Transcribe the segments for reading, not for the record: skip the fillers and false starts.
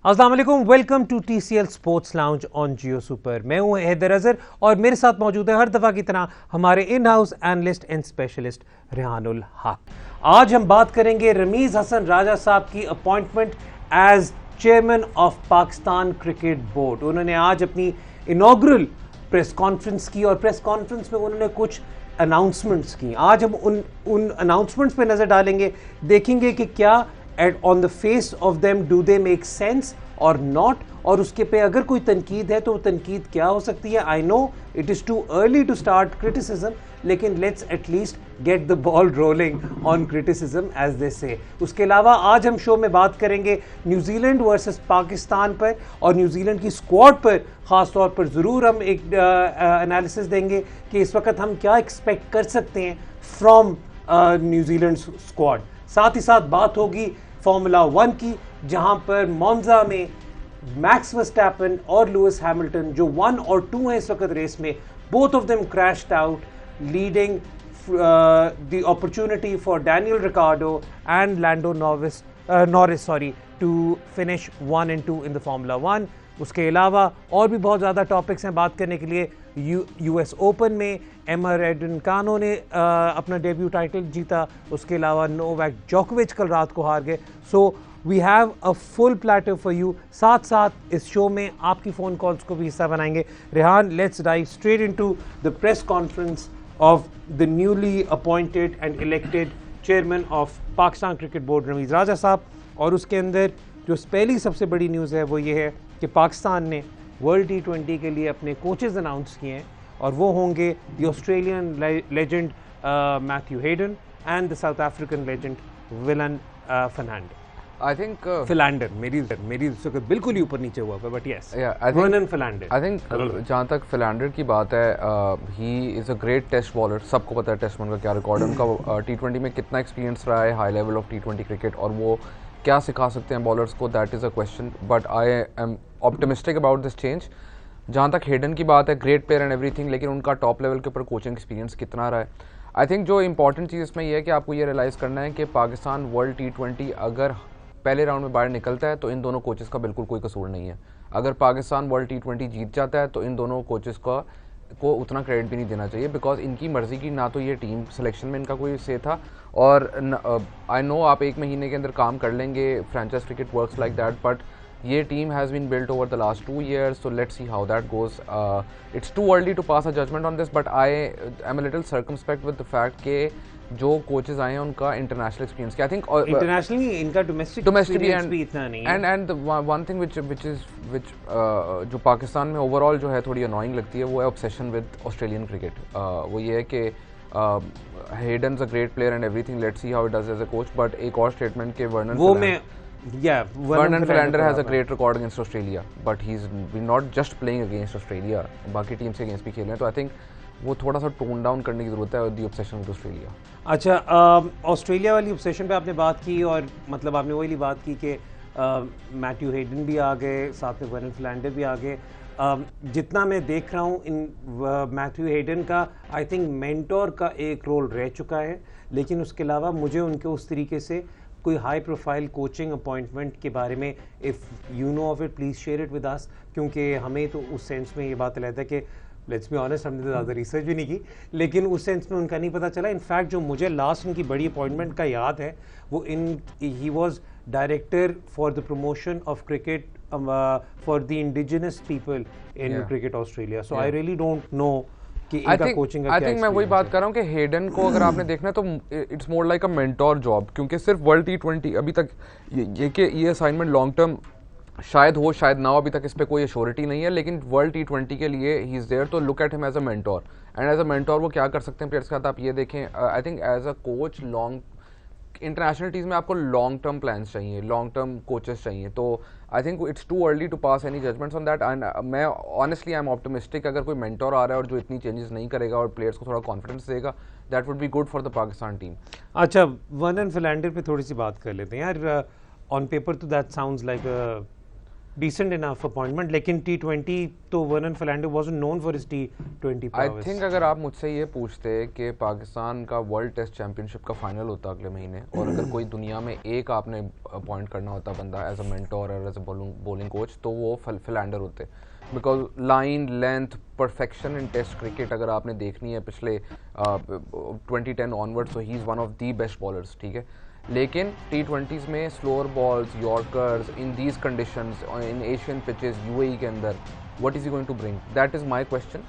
अस्सलाम वालेकुम, welcome to TCL sports lounge on Jio super. मैं हूं हैदर अजहर और मेरे साथ मौजूद है हर दफ़ा की तरह हमारे in house analyst and specialist Rehanul Haq. आज हम बात करेंगे रमीज़ हसन राजा साहब की appointment as chairman of Pakistan cricket board. उन्होंने आज अपनी इनॉग्रल प्रेस कॉन्फ्रेंस की और प्रेस कॉन्फ्रेंस में उन्होंने कुछ अनाउंसमेंट्स की। आज हम उन अनाउंसमेंट्स पे नज़र डालेंगे, देखेंगे कि क्या on the face of them do they make sense और नॉट, और उसके पे अगर कोई तनकीद है तो वो तनकीद क्या हो सकती है। I know it is too early to start criticism, लेकिन let's at least get the ball rolling on criticism as they say. उसके अलावा आज हम शो में बात करेंगे न्यूजीलैंड वर्सेस पाकिस्तान पर और न्यूजीलैंड की स्क्वाड पर ख़ास तौर पर ज़रूर हम एक एनालिसिस देंगे कि इस वक्त हम क्या एक्सपेक्ट कर सकते हैं फ्रॉम न्यूजीलैंड स्क्वाड। साथ ही साथ बात होगी फार्मूला 1 की, जहां पर मोन्जा में मैक्स वर्स्टैपन और लुइस हैमिल्टन जो 1 और 2 हैं इस वक्त रेस में, both of them crashed out, leading the opportunity for Daniel Ricciardo and Lando Norris to finish 1 and 2 in the Formula 1। उसके अलावा और भी बहुत ज़्यादा टॉपिक्स हैं बात करने के लिए। US ओपन में एमा रेडनकानो ने अपना डेब्यू टाइटल जीता। उसके अलावा नोवाक जोकोविच कल रात को हार गए। So we have a full platter for you. साथ साथ इस शो में आपकी फ़ोन कॉल्स को भी हिस्सा बनाएंगे। Rehan, let's dive straight into the press conference of the newly appointed and elected chairman of Pakistan cricket board Ramiz Raja sahab. और उसके अंदर जो पहली सबसे बड़ी न्यूज़ है वो ये है कि पाकिस्तान ने वर्ल्ड T20 के लिए अपने कोचेज़ अनाउंस किए हैं, और वो होंगे the Australian legend Matthew Hayden and the south African legend villain Fernando. I think Philander मेरी बिल्कुल ही ऊपर नीचे हुआ, but yes, Vernon Philander. I think जहाँ तक फिलैंडर की बात है, he is a great test bowler. सबको पता है टेस्ट बॉलर का क्या रिकॉर्ड है, उनका T20 में कितना एक्सपीरियंस रहा है, high level of T20 cricket, और वो क्या सिखा सकते हैं बॉलर्स को, that is a question. But I am optimistic about this change. जहाँ तक हेडन की बात है, ग्रेट प्लेयर एंड एवरीथिंग, लेकिन उनका टॉप लेवल के ऊपर कोचिंग एक्सपीरियंस कितना रहा है। आई थिंक जो इंपॉर्टेंट चीज़ इसमें यह है कि आपको ये रियलाइज़ करना है कि पाकिस्तान वर्ल्ड T20 अगर पहले राउंड में बाहर निकलता है तो इन दोनों कोचेस का बिल्कुल कोई कसूर नहीं है। अगर पाकिस्तान वर्ल्ड T20 जीत जाता है तो इन दोनों कोचेस को उतना क्रेडिट भी नहीं देना चाहिए, बिकॉज इनकी मर्जी की ना तो ये टीम सिलेक्शन में इनका कोई से था, और आई नो आप एक महीने के अंदर काम कर लेंगे, franchise cricket works like that, but ये team has been built over the last 2 years, so let's see how that goes. It's too early to pass a judgment on this, but I am a little circumspect with the fact के जो coaches आए हैं उनका international experience क्या, I think internationally इनका domestic भी इतना नहीं है। एंड वन थिंग विच जो पाकिस्तान में ओवरऑल जो है थोड़ी अनोइंग लगती है, वो है ऑब्सेशन विद ऑस्ट्रेलियन क्रिकेट। वो ये है कि Hayden is a great player and everything, let's see how it does as a coach, but एक और स्टेटमेंट के Vernon Philander has a great record against Australia, but he is not just playing against Australia, बाकी teams के against भी खेल रहे हैं। तो आई थिंक वो थोड़ा सा टोन डाउन करने की जरूरत है दी ऑब्सेशन विद ऑस्ट्रेलिया। अच्छा, ऑस्ट्रेलिया वाली ऑब्सेशन पे आपने बात की, और मतलब आपने वही बात की कि मैथ्यू हेडन भी आ गए, साथ में वर्नन फिलैंडर भी आ गए। जितना मैं देख रहा हूँ इन मैथ्यू हेडन का, आई थिंक मेंटोर का एक रोल रह चुका है, लेकिन उसके अलावा मुझे उनके उस तरीके से कोई हाई प्रोफाइल कोचिंग अपॉइंटमेंट के बारे में, if you know of it please share it with us, क्योंकि हमें तो उस सेंस में ये बात लगता है कि लेट्स बी ऑनेस्ट, हमने तो ज़्यादा रिसर्च भी नहीं की, लेकिन उस सेंस में उनका नहीं पता चला। इनफैक्ट जो मुझे लास्ट उनकी बड़ी अपॉइंटमेंट का याद है, वो he was director for the promotion of cricket for the indigenous people in cricket Australia. So I really don't know कि आई थिंक मैं वही बात कर रहा हूँ कि हेडन को अगर आपने देखना है तो it's more like a mentor job, क्योंकि सिर्फ वर्ल्ड T20 अभी तक ये असाइनमेंट लॉन्ग टर्म शायद हो शायद ना हो, अभी तक इस पर कोई अश्योरिटी नहीं है, लेकिन वर्ल्ड T20 के लिए ही इज़ देयर, तो look at him as a mentor. And as a mentor वो क्या कर सकते हैं प्लेयर्स के साथ, आप ये देखें। I think as a coach international team में आपको लॉन्ग टर्म प्लान्स चाहिए, लॉन्ग टर्म कोचेस चाहिए, तो I think it's too early to pass any judgments on that. And मैं ऑनेस्टली आई एम ऑप्टिमिस्टिक, अगर कोई मेंटोर आ रहा है और जो इतनी चेंजेस नहीं करेगा और प्लेयर्स को थोड़ा कॉन्फिडेंस देगा, that would be good for the Pakistan team. अच्छा, वर्नन फिलैंडर पे थोड़ी सी बात कर लेते हैं यार। ऑन पेपर तो that sounds like decent enough appointment, लेकिन T20 तो Vernon Philander wasn't known for his T20 I prowess. Think अगर आप मुझसे ये पूछते कि पाकिस्तान का वर्ल्ड टेस्ट चैंपियनशिप का फाइनल होता अगले महीने और अगर कोई दुनिया में एक आपने अपॉइंट करना होता बंदा एज अ मेंटोर और एज अ बॉलिंग कोच तो वो फिलैंडर होते, because line length perfection in test cricket अगर आपने देखनी है पिछले 2010 ऑनवर्ड्स, तो he is one of the best bowlers, ठीक है। लेकिन T20s में slower balls, yorkers in these conditions in Asian pitches UAE के अंदर, what is he going to bring, that is my question.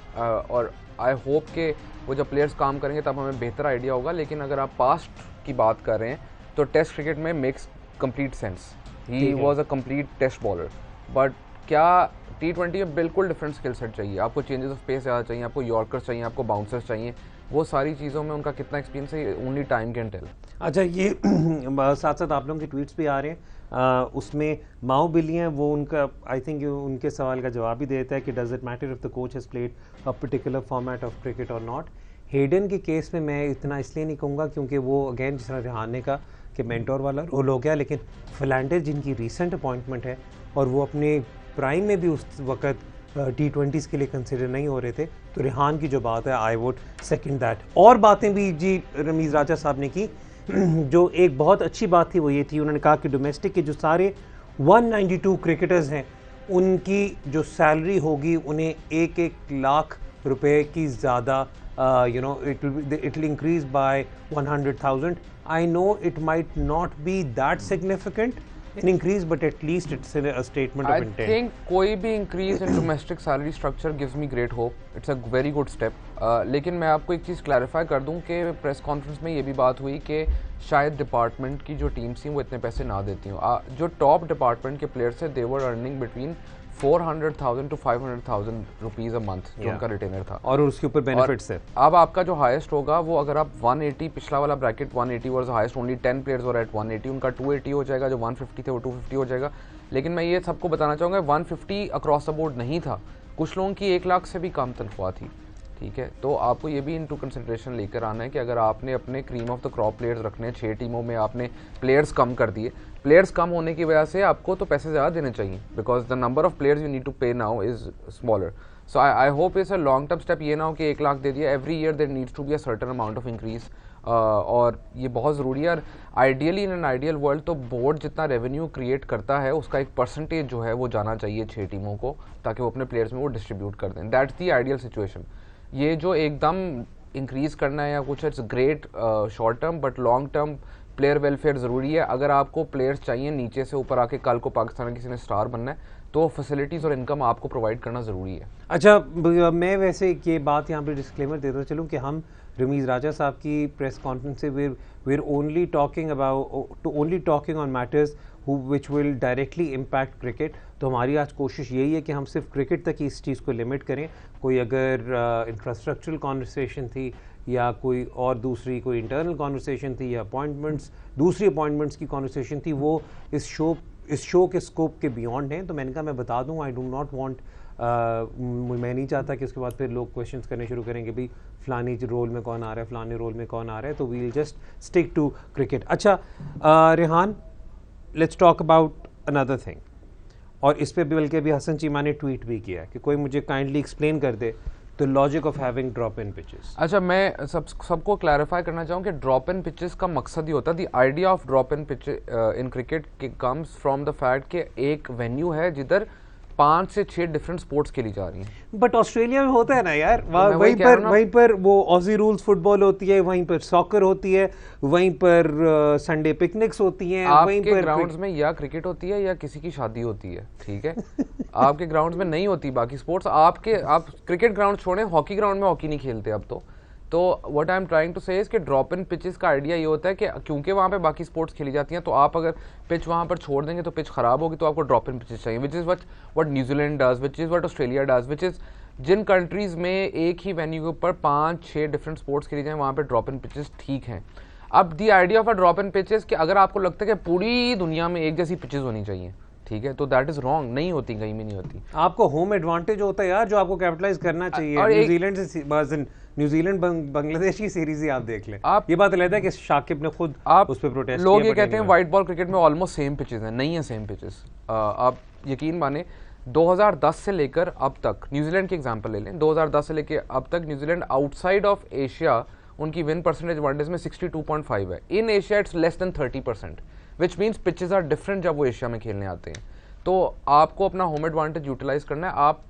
और आई होप कि वो जब प्लेयर्स काम करेंगे तब हमें बेहतर आइडिया होगा। लेकिन अगर आप पास्ट की बात कर रहे हैं तो टेस्ट क्रिकेट में makes complete sense, he was a complete test bowler. But क्या T20 में बिल्कुल डिफरेंट स्किल सेट चाहिए, आपको चेंजेस ऑफ पेस ज़्यादा चाहिए, आपको यॉर्कर्स चाहिए, आपको बाउंसर्स चाहिए, वो सारी चीज़ों में उनका कितना एक्सपीरियंस है ओनली टाइम कैन टेल। अच्छा, ये साथ साथ आप लोगों के ट्वीट्स भी आ रहे हैं, उसमें माओ बिली हैं, वो उनका आई थिंक उनके सवाल का जवाब भी देता है कि does it matter if the coach has played a particular format of cricket और नॉट। हेडन के केस में मैं इतना इसलिए नहीं कहूँगा क्योंकि वो अगेन जिस तरह रेहान ने कहा कि मेंटोर वाला रोल हो गया, लेकिन फिलैंडर जिनकी रिसेंट अपॉइंटमेंट है और वो अपने प्राइम में भी उस वक्त T20s के लिए कंसिडर नहीं हो रहे थे, तो रेहान की जो बात है आई वुड सेकंड दैट। और बातें भी जी रमीज़ राजा साहब ने की, जो एक बहुत अच्छी बात थी वो ये थी, उन्होंने कहा कि डोमेस्टिक के जो सारे 192 क्रिकेटर्स हैं उनकी जो सैलरी होगी उन्हें 1-1 लाख रुपए की ज़्यादा it will increase by 100,000। I know it might not be that significant an increase, but at least it's a statement of intent. I think कोई भी increase in domestic salary structure gives me great hope. It's a very good step. लेकिन मैं आपको एक चीज़ clarify कर दूं कि press conference में ये भी बात हुई कि शायद डिपार्टमेंट की जो टीम्स थी वो इतने पैसे ना देती हूँ। जो टॉप डिपार्टमेंट के प्लेयर्स थे they were earning between 400,000 to 500,000 rupees a month जो उनका रिटेनर था, और उसके ऊपर बेनिफिट्स है। अब आपका जो हाईएस्ट होगा वो अगर आप 180, पिछला वाला bracket 180 was highest, only 10 players were at 180, उनका 280 हो जाएगा, जो 150 थे वो 250 हो जाएगा। लेकिन मैं ये सबको बताना चाहूँगा 150 अक्रॉस द बोर्ड नहीं था, कुछ लोगों की 1 लाख से भी कम तनख्वाह थी, ठीक है। तो आपको ये भी इनटू कंसिडरेशन लेकर आना है कि अगर आपने अपने cream of the crop players रखने, 6 टीमों में आपने प्लेयर्स कम कर दिए, प्लेयर्स कम होने की वजह से आपको तो पैसे ज़्यादा देने चाहिए, because the number of players you need to pay now is smaller. So I hope it's a long term step, ये ना हो कि 1 लाख दे दिया, every year there needs to be a certain amount of increase, और ये बहुत ज़रूरी है। और ideally in an ideal world तो बोर्ड जितना रेवेन्यू क्रिएट करता है उसका एक परसेंटेज जो है वो जाना चाहिए 6 टीमों को, ताकि वो अपने प्लेयर्स में वो डिस्ट्रीब्यूट कर दें। That's the ideal situation. ये जो एकदम इंक्रीज़ करना है या कुछ, it's great short term, but long term player welfare ज़रूरी है। अगर आपको प्लेयर्स चाहिए नीचे से ऊपर आके, कल को पाकिस्तान में किसी ने स्टार बनना है, तो फैसिलिटीज़ और इनकम आपको प्रोवाइड करना ज़रूरी है। अच्छा, मैं वैसे ये बात यहाँ पे डिस्क्लेमर देता चलूँ कि हम रमीज़ राजा साहब की प्रेस कॉन्फ्रेंस से we're only talking on matters which will directly impact cricket। तो हमारी आज कोशिश यही है कि हम सिर्फ क्रिकेट तक ही इस चीज़ को लिमिट करें। कोई अगर इंफ्रास्ट्रक्चरल कॉन्वर्सेशन थी या कोई और दूसरी कोई इंटरनल कॉन्वर्सेशन थी या दूसरी अपॉइंटमेंट्स की कॉन्वर्सेशन थी, वो इस शो के स्कोप के बियॉन्ड हैं। तो मैंने कहा मैं बता दूं, आई डू नॉट वांट, मैं नहीं चाहता कि उसके बाद फिर लोग क्वेश्चंस करने शुरू करेंगे भाई फलानी रोल में कौन आ रहा है, फलाने रोल में कौन आ रहा है। तो we will just stick to cricket. अच्छा Rehan, let's talk about another thing, और इस पे बल्कि अभी हसन चीमा ने ट्वीट भी किया कि कोई मुझे काइंडली एक्सप्लेन कर दे the logic of having drop in pitches. अच्छा, मैं सबको क्लैरिफाई करना चाहूँ कि ड्रॉप इन पिचेस का मकसद ही होता है, the idea of drop in pitch in cricket comes from the fact कि एक वेन्यू है जिधर 5 से 6 डिफरेंट स्पोर्ट्स खेली जा रही हैं। बट ऑस्ट्रेलिया में होता है ना यार, वहीं पर वो ऑजी रूल्स फुटबॉल होती है, वहीं पर सॉकर होती है, वहीं पर संडे पिकनिक्स होती हैं, वहीं पर ग्राउंड्स में या क्रिकेट होती है या किसी की शादी होती है, ठीक है। आपके ग्राउंड्स में नहीं होती बाकी स्पोर्ट्स। आप क्रिकेट ग्राउंड छोड़ें, हॉकी ग्राउंड में हॉकी नहीं खेलते अब तो what I am trying to say is कि ड्रॉप इन पिचेस का आइडिया ये होता है कि क्योंकि वहाँ पे बाकी स्पोर्ट्स खेली जाती हैं, तो आप अगर पिच वहाँ पर छोड़ देंगे तो पिच खराब होगी, तो आपको ड्रॉप इन पिचेस चाहिए, which is what New Zealand does, which is what Australia does, which is जिन कंट्रीज़ में एक ही वेन्यू के ऊपर 5-6 डिफरेंट स्पोर्ट्स खेली जाए वहाँ पर ड्रॉप इन पिचेस ठीक हैं। अब the idea of a drop in pitches कि अगर आपको लगता है कि पूरी दुनिया में एक जैसी पिचेस होनी चाहिए, ठीक है, तो दैट इज रॉन्ग, नहीं होती, कहीं भी नहीं होती। आपको होम एडवांटेज होता है यार जो आपको कैपिटलाइज करना चाहिए। न्यूजीलैंड बांग्लादेश की सीरीज ही आप देख लें, ये बात अलग है कि शाकिब ने खुद उस पर प्रोटेस्ट किया। लोग ये कहते हैं व्हाइट बॉल क्रिकेट में ऑलमोस्ट सेम पिचेस हैं, नहीं है सेम पिचेस। आप यकीन माने 2010 से लेकर अब तक, न्यूजीलैंड की एग्जांपल ले लें, 2010 से लेकर अब तक न्यूजीलैंड आउटसाइड ऑफ एशिया उनकी विन परसेंटेज वनडेज में 62.5 है। In Asia it's less than 30%, which means pitches are different जब वो एशिया में खेलने आते हैं। तो आपको अपना होम एडवांटेज यूटिलाइज करना है। आप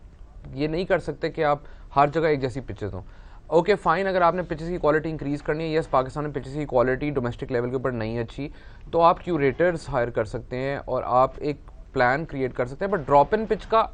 ये नहीं कर सकते कि आप हर जगह एक जैसी पिचेस हों। ओके फाइन, अगर आपने पिचेस की क्वालिटी इंक्रीज करनी है, यस पाकिस्तान में पिचेस की क्वालिटी डोमेस्टिक लेवल के ऊपर नहीं अच्छी, तो आप क्यूरेटर्स हायर कर सकते हैं और आप एक प्लान क्रिएट कर सकते हैं। बट ड्रॉप इन पिच का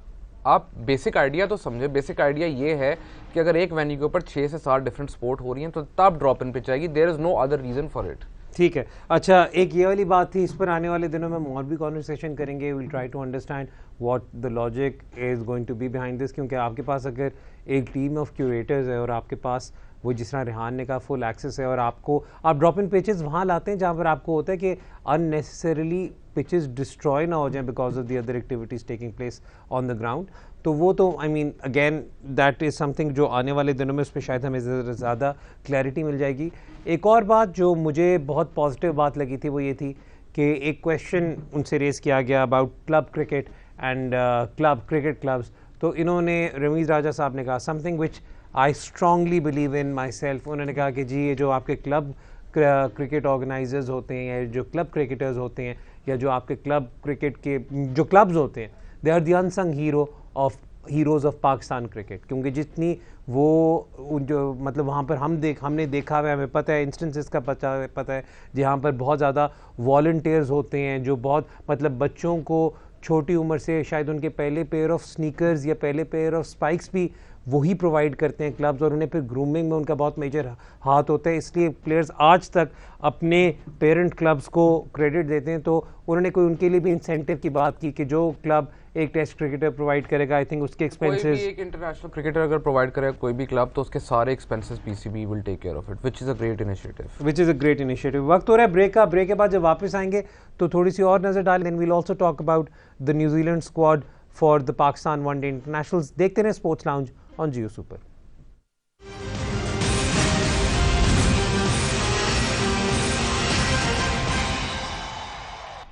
आप बेसिक आइडिया तो समझे। बेसिक आइडिया ये है कि अगर एक वेन्यू के ऊपर 6 से 7 डिफरेंट स्पोर्ट हो रही हैं तो तब ड्रॉप इन पिच आएगी। There is no other reason for it. ठीक है, अच्छा एक ये वाली बात थी, इस पर आने वाले दिनों में हम और भी कॉन्वर्सेशन करेंगे। Will try to understand what the logic is going to be behind this, क्योंकि आपके पास अगर एक टीम ऑफ क्यूरेटर्स है और आपके पास वो जिस तरह रेहान ने कहा फुल एक्सेस है और आपको आप ड्रॉप इन पिचेस वहाँ लाते हैं जहाँ पर आपको होता है कि अननेसेसरीली पिचेस डिस्ट्रॉय ना हो जाए because of the other activities taking place on the ground. तो वो तो I mean again that is something जो आने वाले दिनों में उस पर शायद हमें ज़्यादा क्लैरिटी मिल जाएगी। एक और बात जो मुझे बहुत पॉजिटिव बात लगी थी वो ये थी कि एक क्वेश्चन उनसे रेस किया गया about club cricket and cricket clubs. तो इन्होंने रमीज़ राजा साहब ने कहा something which I strongly believe in my self. उन्होंने कहा कि जी ये जो आपके क्लब क्रिकेट ऑर्गेनाइजर्स होते हैं या जो क्लब क्रिकेटर्स होते हैं या जो आपके क्लब क्रिकेट के जो क्लब्स होते हैं, they are the unsung heroes of Pakistan cricket. क्योंकि जितनी वो जो मतलब वहाँ पर हमने देखा हुआ है, हमें पता है इंस्टेंसेस का पता है जहाँ पर बहुत ज़्यादा वॉलंटियर्स होते हैं जो बहुत मतलब बच्चों को छोटी उम्र से शायद उनके पहले पेयर ऑफ स्नीकर्स या पहले पेयर ऑफ स्पाइक्स भी वही प्रोवाइड करते हैं क्लब्स, और उन्हें फिर ग्रूमिंग में उनका बहुत मेजर हाथ होता है। इसलिए प्लेयर्स आज तक अपने पेरेंट क्लब्स को क्रेडिट देते हैं। तो उन्होंने कोई उनके लिए भी इंसेंटिव की बात की कि जो क्लब एक टेस्ट क्रिकेटर प्रोवाइड करेगा, आई थिंक उसके एक्सपेंसेस, कोई भी एक इंटरनेशनल क्रिकेटर अगर प्रोवाइड करेगा कोई भी क्लब, तो उसके सारे expenses PCB will take care of it, which is a great initiative. वक्त हो रहा है ब्रेक का। ब्रेक के बाद जब वापस आएंगे तो थोड़ी सी और नजर डालें। Then we'll also talk about the New Zealand squad for the Pakistan one day internationals. देखते रहे sports lounge on Jio super.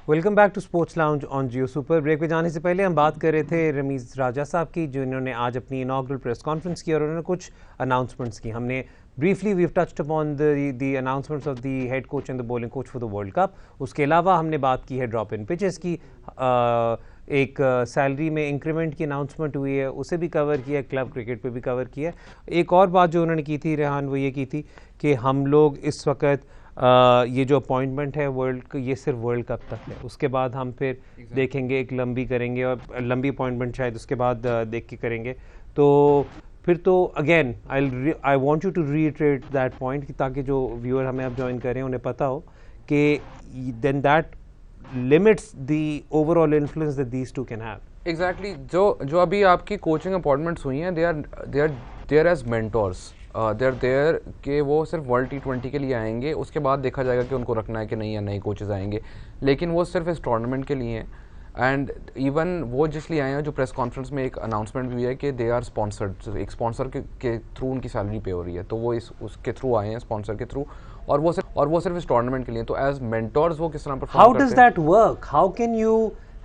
Welcome back to sports lounge on Jio super. Break पे जाने से पहले हम बात कर रहे थे रमीज़ राजा साहब की, जो इन्होंने आज अपनी इनॉग्रल प्रेस कॉन्फ्रेंस की और उन्होंने कुछ अनाउंसमेंट्स की। हमने briefly we have touched upon the announcements of the head coach and the bowling coach for the world cup. उसके अलावा हमने बात की है ड्रॉप इन पिचेस की, एक सैलरी में इंक्रीमेंट की अनाउंसमेंट हुई है, उसे भी कवर किया, क्लब क्रिकेट पे भी कवर किया। एक और बात जो उन्होंने की थी रेहान, वो ये की थी कि हम लोग इस वक्त ये जो अपॉइंटमेंट है ये सिर्फ वर्ल्ड कप तक है, उसके बाद हम फिर देखेंगे, एक लंबी करेंगे और लंबी अपॉइंटमेंट शायद उसके बाद देख के करेंगे। तो फिर तो again I want you to reiterate that point, ताकि जो व्यूअर हमें अब ज्वाइन करें उन्हें पता हो कि then that limits the overall influence that these two can have. Exactly, जो अभी आपकी कोचिंग अपॉइंटमेंट्स हुई हैं, they are there as mentors, they are there कि वो सिर्फ वर्ल्ड T20 के लिए आएंगे, उसके बाद देखा जाएगा कि उनको रखना है कि नहीं या नए कोचेस आएंगे, लेकिन वो सिर्फ इस टूर्नामेंट के लिए हैं। एंड इवन वो जिसलिए आए हैं, जो प्रेस कॉन्फ्रेंस में एक अनाउंसमेंट भी है कि दे आर स्पॉन्सर्ड, एक स्पॉन्सर के थ्रू उनकी सैलरी पे हो रही है, तो वो उसके थ्रू आए हैं, स्पॉन्सर के थ्रू, और वो सिर्फ इस टूर्नामेंट के लिए। तो एज मेंटोर्स वो किस तरह perform how does that work? How can you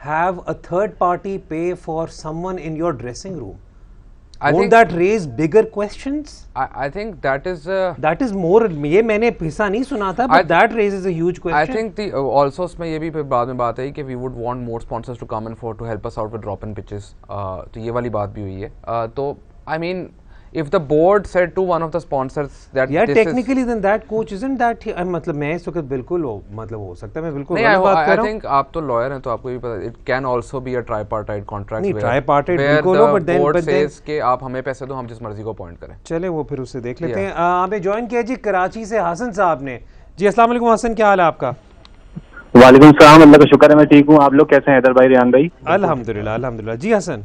have a third party pay for someone in your dressing room? Won't that raise bigger questions? I think that is more, ये मैंने हिस्सा नहीं सुना था, but that raises a huge question. I think also उसमें ये भी बाद में बात है कि we would want more sponsors to come in to help us out with drop in pitches. तो ये वाली बात भी हुई है। तो I mean, if the board said to one of the sponsors that technically then that coach isn't that मतलब मैं इस वक्त बिल्कुल मतलब हो सकता है मैं बिल्कुल नहीं, I think आप तो लॉयर हैं तो आपको भी पता, it can also be a tripartite contract नहीं, tripartite बिल्कुल हो, but board says कि आप हमें पैसे दो, हम जिस मर्जी को अपॉइंट करें। चले वो फिर उससे देख लेते हैं। हमें ज्वाइन किया जी कराची से हसन साहब ने। जी अस्सलाम वालेकुम हसन, क्या हाल है आपका? वालेकुम सलाम, अल्लाह का शुक्र है मैं ठीक हूँ। आप लोग कैसे हैं हैदर भाई, रेहान भाई? अल्हम्दुलिल्लाह अल्हम्दुलिल्लाह। जी हसन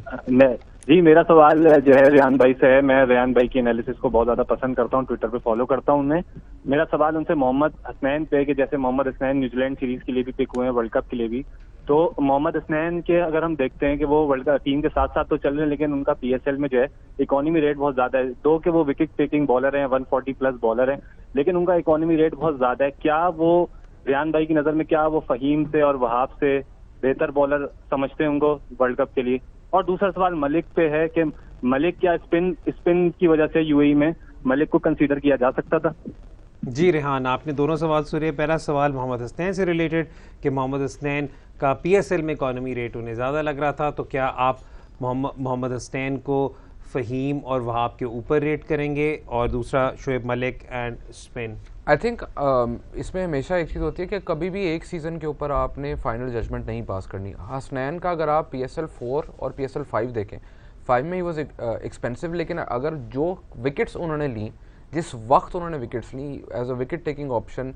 जी, मेरा सवाल जो है रेहान भाई से है। मैं रेहान भाई की एनालिसिस को बहुत ज्यादा पसंद करता हूँ, ट्विटर पे फॉलो करता हूँ उन्हें। मेरा सवाल उनसे मोहम्मद हसनैन पे कि जैसे मोहम्मद हसनैन न्यूजीलैंड सीरीज के लिए भी पिक हुए हैं, वर्ल्ड कप के लिए भी, तो मोहम्मद हसनैन के अगर हम देखते हैं कि वो वर्ल्ड कप टीम के साथ साथ तो चल रहे हैं, लेकिन उनका PSL में जो है इकोनॉमी रेट बहुत ज्यादा है। दो कि वो विकेट टेकिंग बॉलर हैं, 140 प्लस बॉलर हैं, लेकिन उनका इकोनॉमी रेट बहुत ज्यादा है। क्या वो रेहान भाई की नजर में क्या वो फहीम से और वहाब से बेहतर बॉलर समझते हैं उनको वर्ल्ड कप के लिए। और दूसरा सवाल मलिक पे है कि मलिक क्या स्पिन की वजह से यूएई में मलिक को कंसीडर किया जा सकता था? जी रेहान, आपने दोनों सवाल सुने। पहला सवाल मोहम्मद हसनैन से रिलेटेड कि मोहम्मद हसनैन का पीएसएल में इकॉनमी रेट उन्हें ज़्यादा लग रहा था, तो क्या आप मोहम्मद हसनैन को फ़हीम और वहाब के ऊपर रेट करेंगे? और दूसरा Shoaib Malik and spin. I think इसमें हमेशा एक चीज़ होती है कि कभी भी एक सीज़न के ऊपर आपने फाइनल जजमेंट नहीं पास करनी। हसनैन का अगर आप PSL 4 और PSL 5 देखें, 5 में ही वॉज एक्सपेंसिव, लेकिन अगर जो विकेट्स उन्होंने ली, जिस वक्त उन्होंने विकेट्स ली as a wicket taking option,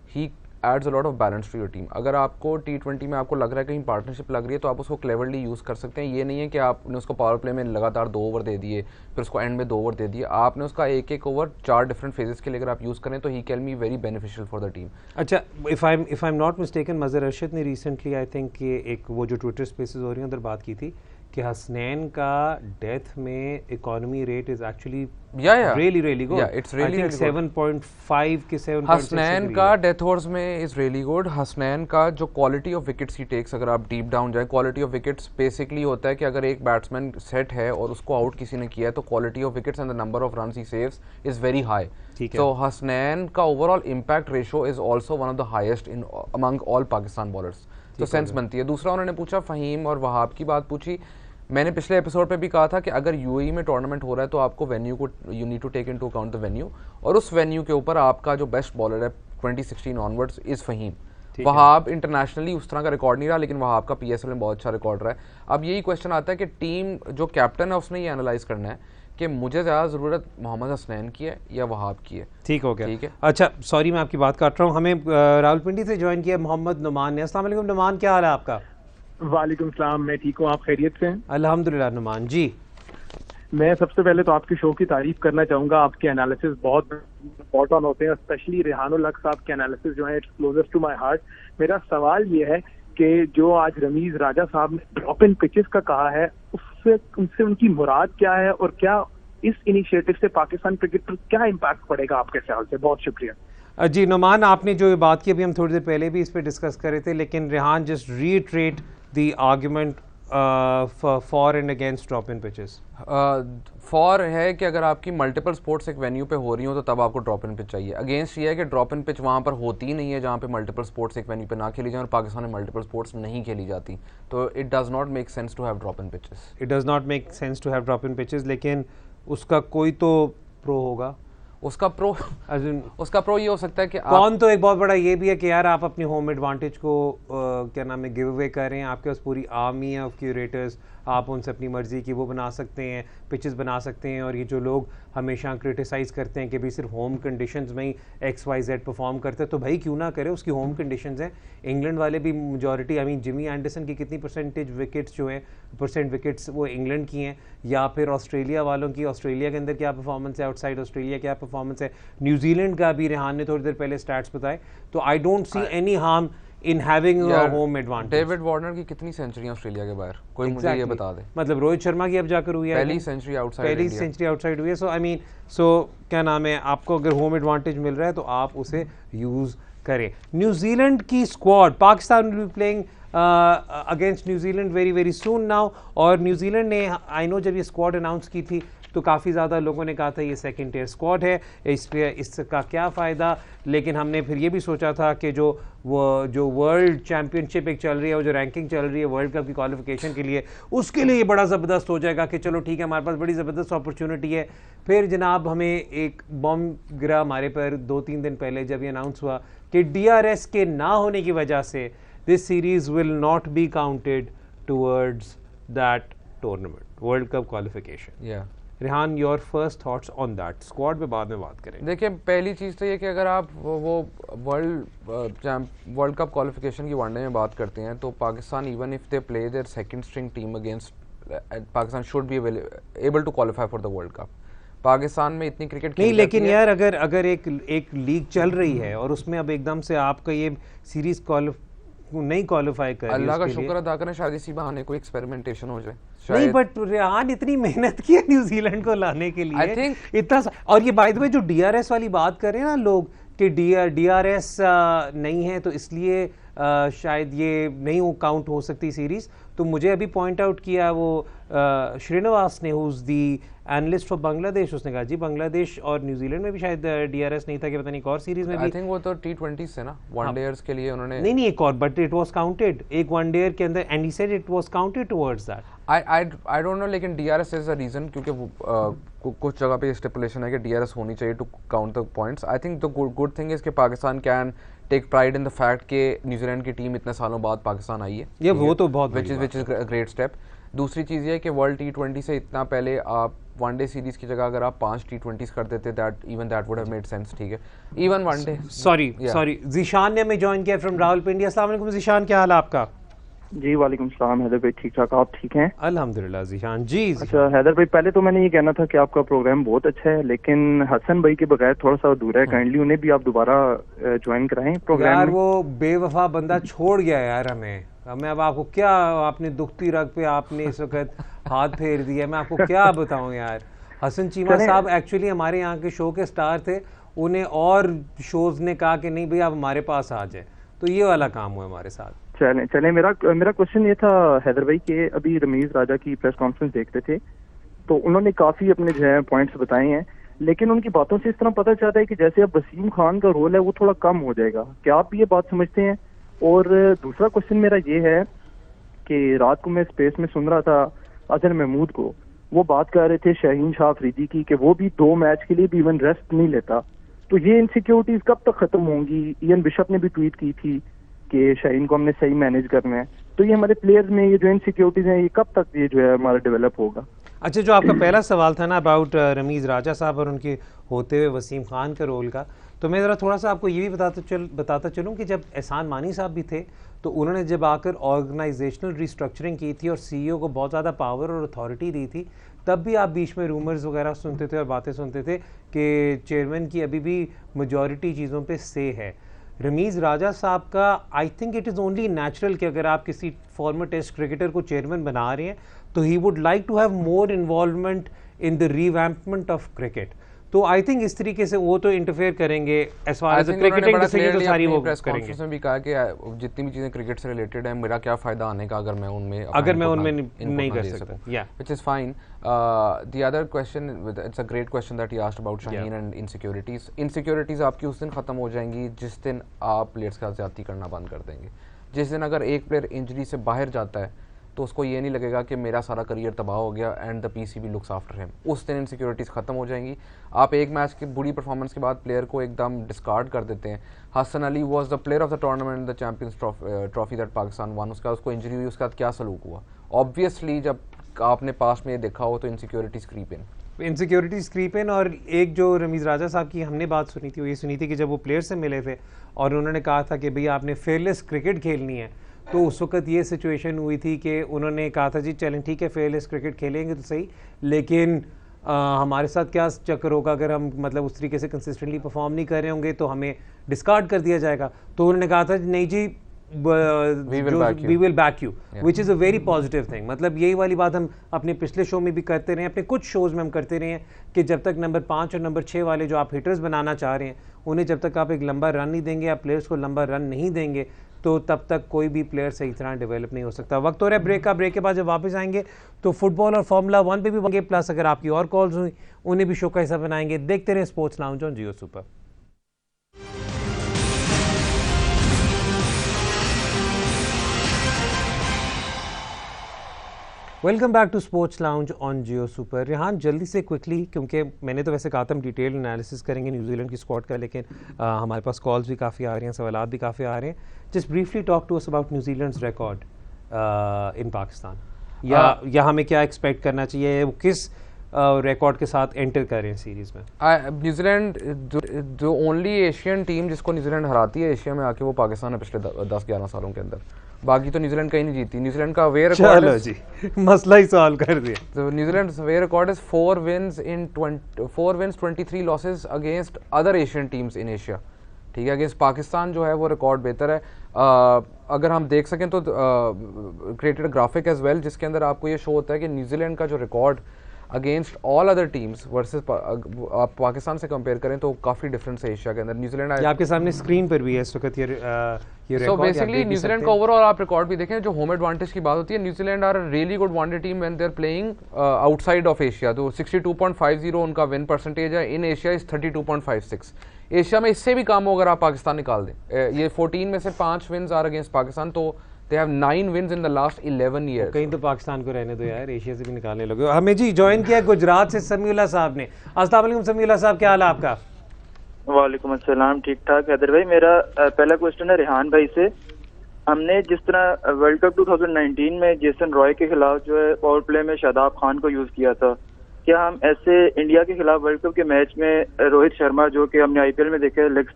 he adds a lot of balance to your team. अगर आपको T20 में आपको लग रहा है कहीं पार्टनरशिप लग रही है तो आप उसको क्लेवरली यूज़ कर सकते हैं। ये नहीं है कि आपने उसको पावर प्ले में लगातार 2 ओवर दे दिए, फिर उसको एंड में 2 ओवर दे दिए। आपने उसका एक ओवर 4 डिफरेंट फेजेस के लिए अगर आप यूज़ करें तो he can be very beneficial for the team. अच्छा, if I am not mistaken, Mazhar Arshad ने रिसेंटली आई थिंक ये एक वो जो ट्विटर स्पेसेस हो रही हैं उधर बात की थी कि हसनैन का डेथ में economy rate is actually really good. Yeah, it's really, I think really good. 7.5 के 7.6 हसनैन का डेथ ओवर्स में इज रियली गुड। हसनैन का जो quality of wickets he takes, अगर आप डीप डाउन जाए, क्वालिटी ऑफ विकेट्स बेसिकली होता है कि अगर एक बैट्समैन सेट है और उसको आउट किसी ने किया है तो quality of wickets and the number of runs he saves is very high. तो हसनैन का overall impact ratio is also one of the highest in among all Pakistan bowlers. तो सेंस बनती है। दूसरा उन्होंने पूछा फ़हीम और वहाब की बात पूछी। मैंने पिछले एपिसोड पे भी कहा था कि अगर यूएई में टूर्नामेंट हो रहा है तो आपको वेन्यू को you need to take into account the venue, और उस वेन्यू के ऊपर आपका जो बेस्ट बॉलर है 2016 onwards is Faheem. Wahab internationally उस तरह का रिकॉर्ड नहीं रहा, लेकिन वहाब का PSL में बहुत अच्छा रिकॉर्ड रहा है। अब यही क्वेश्चन आता है कि टीम जो कैप्टन है उसने ये एनालाइज करना है कि मुझे ज़्यादा ज़रूरत मोहम्मद हसनैन की है या वहाब की है। ठीक हो गया। ठीक है। अच्छा, सॉरी मैं आपकी बात काट रहा हूँ। हमें रावलपिंडी से ज्वाइन किया मोहम्मद नुमान ने। अस्सलाम वालेकुम नुमान, क्या हाल है आपका? वालेकुम सलाम, मैं ठीक हूँ, आप खैरियत से हैं? अल्हम्दुलिल्लाह नुमान जी। मैं सबसे पहले तो आपके शो की तारीफ करना चाहूंगा। आपके एनालिसिस बहुत स्पॉट ऑन होते हैं, स्पेशली रेहानुल हक साहब के एनालिसिस जो है it's closest to my heart. मेरा सवाल ये है कि जो आज रमीज राजा साहब ने ड्रॉप इन पिचेस का कहा है, उनसे उनकी मुराद क्या है और क्या इस इनिशिएटिव से पाकिस्तान क्रिकेट पर क्या इम्पैक्ट पड़ेगा आपके ख्याल से? बहुत शुक्रिया। जी नुमान, आपने जो बात की अभी हम थोड़ी देर पहले भी इस पर डिस्कस कर रहे थे, लेकिन Rehan just retreat the argument for and against drop in pitches. For है कि अगर आपकी मल्टीपल स्पोर्ट्स एक वेन्यू पे हो रही हो तो तब आपको ड्रॉप इन पिच चाहिए। अगेंस्ट ये है कि ड्रॉप इन पिच वहाँ पर होती ही नहीं है जहाँ पे मल्टीपल स्पोर्ट्स एक वेन्यू पे ना खेली जाए, और पाकिस्तान में मल्टीपल स्पोर्ट्स नहीं खेली जाती, तो it does not make sense to have drop in pitches. It does not make sense to have drop in pitches, लेकिन उसका कोई तो प्रो होगा। उसका प्रो ये हो सकता है कि कौन तो एक बहुत बड़ा ये भी है कि यार आप अपनी होम एडवांटेज को क्या नाम है गिव अवे कर रहे हैं। आपके पास पूरी आर्मी है ऑफ क्यूरेटर्स, आप उनसे अपनी मर्जी की वो बना सकते हैं, पिचेस बना सकते हैं। और ये जो लोग हमेशा क्रिटिसाइज़ करते हैं कि भाई सिर्फ होम कंडीशंस में ही XYZ परफॉर्म करते हैं, तो भाई क्यों ना करे, उसकी होम कंडीशंस हैं। इंग्लैंड वाले भी majority, I mean Jimmy Anderson की कितनी परसेंटेज विकेट्स जो हैं विकेट्स वो इंग्लैंड की हैं, या फिर ऑस्ट्रेलिया वालों की, ऑस्ट्रेलिया के अंदर क्या परफॉर्मेंस है, आउटसाइड ऑस्ट्रेलिया क्या परफॉर्मेंस है, न्यूजीलैंड का भी रेहान ने थोड़ी देर पहले स्टैट्स बताए। तो I don't see any harm in having a home advantage। David Warner की कितनी सेंचुरी ऑस्ट्रेलिया के बाहर, कोई मुझे ये बता दे। मतलब रोहित शर्मा की अब जाकर हुई है पहली सेंचुरी आउटसाइड हुई है। सो आई मीन क्या नाम है, आपको अगर होम एडवांटेज मिल रहा है तो आप उसे यूज करें। न्यूजीलैंड की squad, Pakistan will be playing against New Zealand very very soon now. और न्यूजीलैंड ने, आई नो जब ये स्क्वाड अनाउंस की थी तो काफ़ी ज़्यादा लोगों ने कहा था ये सेकंड टियर स्क्वाड है, इसका क्या फ़ायदा। लेकिन हमने फिर ये भी सोचा था कि जो वर्ल्ड चैम्पियनशिप एक चल रही है, वो जो रैंकिंग चल रही है वर्ल्ड कप की क्वालिफिकेशन के लिए, उसके लिए ये बड़ा ज़बरदस्त हो जाएगा कि चलो ठीक है हमारे पास बड़ी ज़बरदस्त अपॉर्चुनिटी है। फिर जनाब हमें एक बॉम्ब गिरा हमारे पर 2-3 दिन पहले जब ये अनाउंस हुआ कि DRS के ना होने की वजह से this series will not be counted towards that tournament, world cup qualification. Rehan, your first thoughts on that? Squad पे बाद में बात करेंगे। देखिए, पहली चीज़ तो ये कि अगर आप वो वर्ल्ड कप क्वालिफिकेशन की वनडे में बात करते हैं तो Pakistan, even if they play their second string team against, Pakistan should be able to qualify for the world cup. Pakistan में इतनी क्रिकेट नहीं, लेकिन यार अगर एक लीग चल रही है और उसमें अब एकदम से आपका ये सीरीज नहीं क्वालिफाई कर, अल्लाह का शुक्र अदा करें शायद इसी बहाने कोई एक्सपेरिमेंटेशन हो जाए। नहीं, बट रेहान इतनी मेहनत की है न्यूजीलैंड को लाने के लिए, इतना। और ये बाय द वे जो DRS वाली बात कर रहे हैं ना लोग कि DRS नहीं है तो इसलिए शायद ये नहीं काउंट हो सकती सीरीज़। तो मुझे अभी पॉइंट आउट किया वो श्रीनिवास ने, who's the analyst for Bangladesh, उसने कहा जी बांग्लादेश और न्यूजीलैंड में भी शायद डीआरएस नहीं था कि पता नहीं एक और सीरीज में भी। आई थिंक वो तो T20 से ना वनडेयर्स के लिए उन्होंने नहीं एक और, बट इट वाज काउंटेड एक वनडेयर के अंदर, and he said it was counted towards that. I don't no, लेकिन डीआरएस इज अ रीजन, क्योंकि कुछ जगह पे स्टिपुलेशन है कि डीआरएस होनी चाहिए to count the points. I think the good thing is कि Pakistan can take pride in the fact कि न्यूजीलैंड की टीम इतने सालों बाद पाकिस्तान आई है, ये वो तो बहुत विच इज ग्रेट स्टेप। दूसरी चीज़ ये है कि वर्ल्ड T20 से इतना पहले आप वनडे सीरीज की जगह अगर आप 5 T20s कर देते, that would have made sense, ठीक है, इवन वनडे। सॉरी ज़ीशान ने हमें ज्वाइन किया फ्रॉम रावलपिंडी। अस्सलाम वालेकुम ज़ीशान, क्या हाल है आपका? जी वालेकुम सलाम हैदर भाई, ठीक ठाक, आप ठीक हैं? अल्हम्दुलिल्लाह ज़ीशान जी। अच्छा हैदर भाई, पहले तो मैंने ये कहना था कि आपका प्रोग्राम बहुत अच्छा है, लेकिन हसन भाई के बगैर थोड़ा सा अधूरा है, काइंडली उन्हें भी आप दोबारा ज्वाइन कराएं प्रोग्राम यार में। वो बेवफा बंदा छोड़ गया यार हमें। मैं अब आपको क्या, आपने दुखती रग पे आपने इस वक्त हाथ फेर दिया, मैं आपको क्या बताऊं यार। हसन चीमा साहब एक्चुअली हमारे यहाँ के शो के स्टार थे, उन्हें और शोज ने कहा कि नहीं भाई आप हमारे पास आ जाए, तो ये वाला काम हुआ हमारे साथ। चले मेरा क्वेश्चन ये था हैदर भाई कि अभी रमीज राजा की प्रेस कॉन्फ्रेंस देखते थे तो उन्होंने काफी अपने जो है पॉइंट्स बताए हैं, लेकिन उनकी बातों से इस तरह पता चलता है कि जैसे अब वसीम खान का रोल है वो थोड़ा कम हो जाएगा, क्या आप ये बात समझते हैं? और दूसरा क्वेश्चन मेरा ये है कि रात को मैं स्पेस में सुन रहा था अजहर महमूद को, वो बात कर रहे थे शाहीन शाह अफरीदी की कि वो भी 2 मैच के लिए भी इवन रेस्ट नहीं लेता, तो ये इनसिक्योरिटीज कब तक खत्म होंगी? इयन बिशप ने भी ट्वीट की थी कि शाहीन को हमने सही मैनेज करना है, तो ये हमारे प्लेयर्स में ये जो इनसिक्योरिटीज हैं ये कब तक ये जो है हमारा डेवलप होगा? अच्छा, जो आपका पहला सवाल था ना अबाउट रमीज राजा साहब और उनके होते हुए वसीम खान के रोल का, तो मैं ज़रा थोड़ा सा आपको ये भी बताता चलूँ कि जब एहसान मानी साहब भी थे तो उन्होंने जब आकर ऑर्गेनाइजेशनल रिस्ट्रक्चरिंग की थी और सीईओ को बहुत ज़्यादा पावर और अथॉरिटी दी थी, तब भी आप बीच में रूमर्स वगैरह सुनते थे और बातें सुनते थे कि चेयरमैन की अभी भी मेजॉरिटी चीज़ों पे से है। रमीज़ राजा साहब का I think it is only natural कि अगर आप किसी फॉर्मर टेस्ट क्रिकेटर को चेयरमैन बना रहे हैं तो he would like to have more involvement in the revampment of cricket. तो आई थिंक इस तरीके से वो तो इंटरफेयर करेंगे एज फार एज क्रिकेटिंग तो सारी वो प्रेस करेंगे। कॉन्फ्रेंस में भी कहा कि जितनी भी चीजें क्रिकेट से रिलेटेड है मेरा क्या फायदा आने का अगर मैं उनमें नहीं कर सकता। या which is fine. The other question, it's a great question that you asked about Shaheen and insecurities आपकी उस दिन खत्म हो जाएंगी जिस दिन आप प्लेयर्स का ज्यादती करना बंद कर देंगे। जिस दिन अगर एक प्लेयर इंजरी से बाहर जाता है तो उसको ये नहीं लगेगा कि मेरा सारा करियर तबाह हो गया and the PCB looks after him, उस दिन इनसिक्योरिटीज़ खत्म हो जाएंगी। आप एक मैच की बुरी परफॉर्मेंस के बाद प्लेयर को एकदम डिस्कार्ड कर देते हैं। Hasan Ali was the player of the tournament, the champions trophy that Pakistan won, उसको इंजरी हुई, उसके बाद क्या सलूक हुआ? ऑब्वियसली जब आपने पास में ये देखा हो तो इनसिक्योरिटीज़ क्रीप इन। और एक जो रमीज़ राजा साहब की हमने बात सुनी थी वो ये सुनी थी कि जब वो प्लेयर से मिले थे और उन्होंने कहा था कि भैया आपने फेयरलेस क्रिकेट खेलनी है, तो उस वक्त ये सिचुएशन हुई थी कि उन्होंने कहा था जी चलें ठीक है फेयरलेस क्रिकेट खेलेंगे तो सही, लेकिन हमारे साथ क्या चक्कर होगा अगर हम मतलब उस तरीके से कंसिस्टेंटली परफॉर्म नहीं कर रहे होंगे तो हमें डिस्कार्ड कर दिया जाएगा। तो उन्होंने कहा था नहीं जी we will back you, which is a very positive thing. मतलब यही वाली बात हम अपने पिछले शो में भी करते रहे, अपने कुछ शोज में हम करते रहे हैं कि जब तक नंबर 5 और नंबर 6 वाले जो आप हिटर्स बनाना चाह रहे हैं उन्हें जब तक आप एक लंबा रन नहीं देंगे, आप प्लेयर्स को लंबा रन नहीं देंगे, तो तब तक कोई भी प्लेयर सही तरह डेवलप नहीं हो सकता। वक्त हो रहा है ब्रेक का। ब्रेक के बाद जब वापस आएंगे तो फुटबॉल और फार्मूला 1 पे भी होंगे, प्लस अगर आपकी और कॉल्स हुई उन्हें भी शो का हिस्सा बनाएंगे। देखते रहे sports lounge on Jio super. Welcome back to sports lounge on Jio super. Rehan जल्दी से क्विकली, क्योंकि मैंने तो वैसे कहा था हम डिटेल एनालिसिस करेंगे न्यूजीलैंड की स्क्वाड का, लेकिन हमारे पास कॉल्स भी काफ़ी आ रही हैं, सवालात भी काफ़ी आ रहे हैं। Just briefly talk to us about New Zealand's record in Pakistan, या हमें क्या एक्सपेक्ट करना चाहिए, वो किस रिकॉर्ड के साथ एंटर करें सीरीज़ में? न्यूजीलैंड जो ओनली एशियन टीम जिसको न्यूजीलैंड हराती है एशिया में आके वो पाकिस्तान है पिछले 10-11 सालों के अंदर। बाकी तो न्यूजीलैंड कहीं नहीं जीती। न्यूजीलैंड का वे रिकॉर्ड जी मसला ही सॉल्व कर दिया। तो New Zealand way record is 4 wins 23 losses against other Asian teams in Asia. ठीक है, अगेंस्ट पाकिस्तान जो है वो रिकॉर्ड बेहतर है। अगर हम देख सकें तो क्रिएटेड ग्राफिक एज वेल जिसके अंदर आपको ये शो होता है कि न्यूजीलैंड का जो record against all other teams versus आप पाकिस्तान से कंपेयर करें तो काफ़ी डिफरेंस है एशिया के अंदर। न्यूजीलैंड आपके सामने स्क्रीन पर भी है इस वक्त ये सो बेसिकली न्यूजीलैंड का ओवरऑल आप रिकॉर्ड भी देखें, जो होम एडवांटेज की बात होती है, New Zealand are really good one day team when they are playing outside of Asia. तो 62.50 उनका विन परसेंटेज है, इन एशिया इज 32.56। एशिया में इससे भी कम हो अगर आप पाकिस्तान निकाल दें, ये 14 में से 5 विन्स आर अगेंस्ट पाकिस्तान, तो they have 9 wins in the last 11 years. कहीं तो पाकिस्तान को रहने दो यार, एशिया से भी निकालने लगे। हमें जी ज्वाइन किया गुजरात से समीउल्लाह साहब ने। अस्सलाम वालेकुम समीउल्लाह साहब, क्या हाल है आपका? वालेकुम अस्सलाम, ठीक ठाक। हैदर भाई, मेरा पहला क्वेश्चन है रेहान भाई से। हमने जिस तरह वर्ल्ड कप 2019 में जेसन रॉय के खिलाफ जो है पावर प्ले में शादाब खान को यूज किया था, क्या हम ऐसे इंडिया के खिलाफ वर्ल्ड कप के मैच में रोहित शर्मा, जो कि हमने आईपीएल में देखे लेग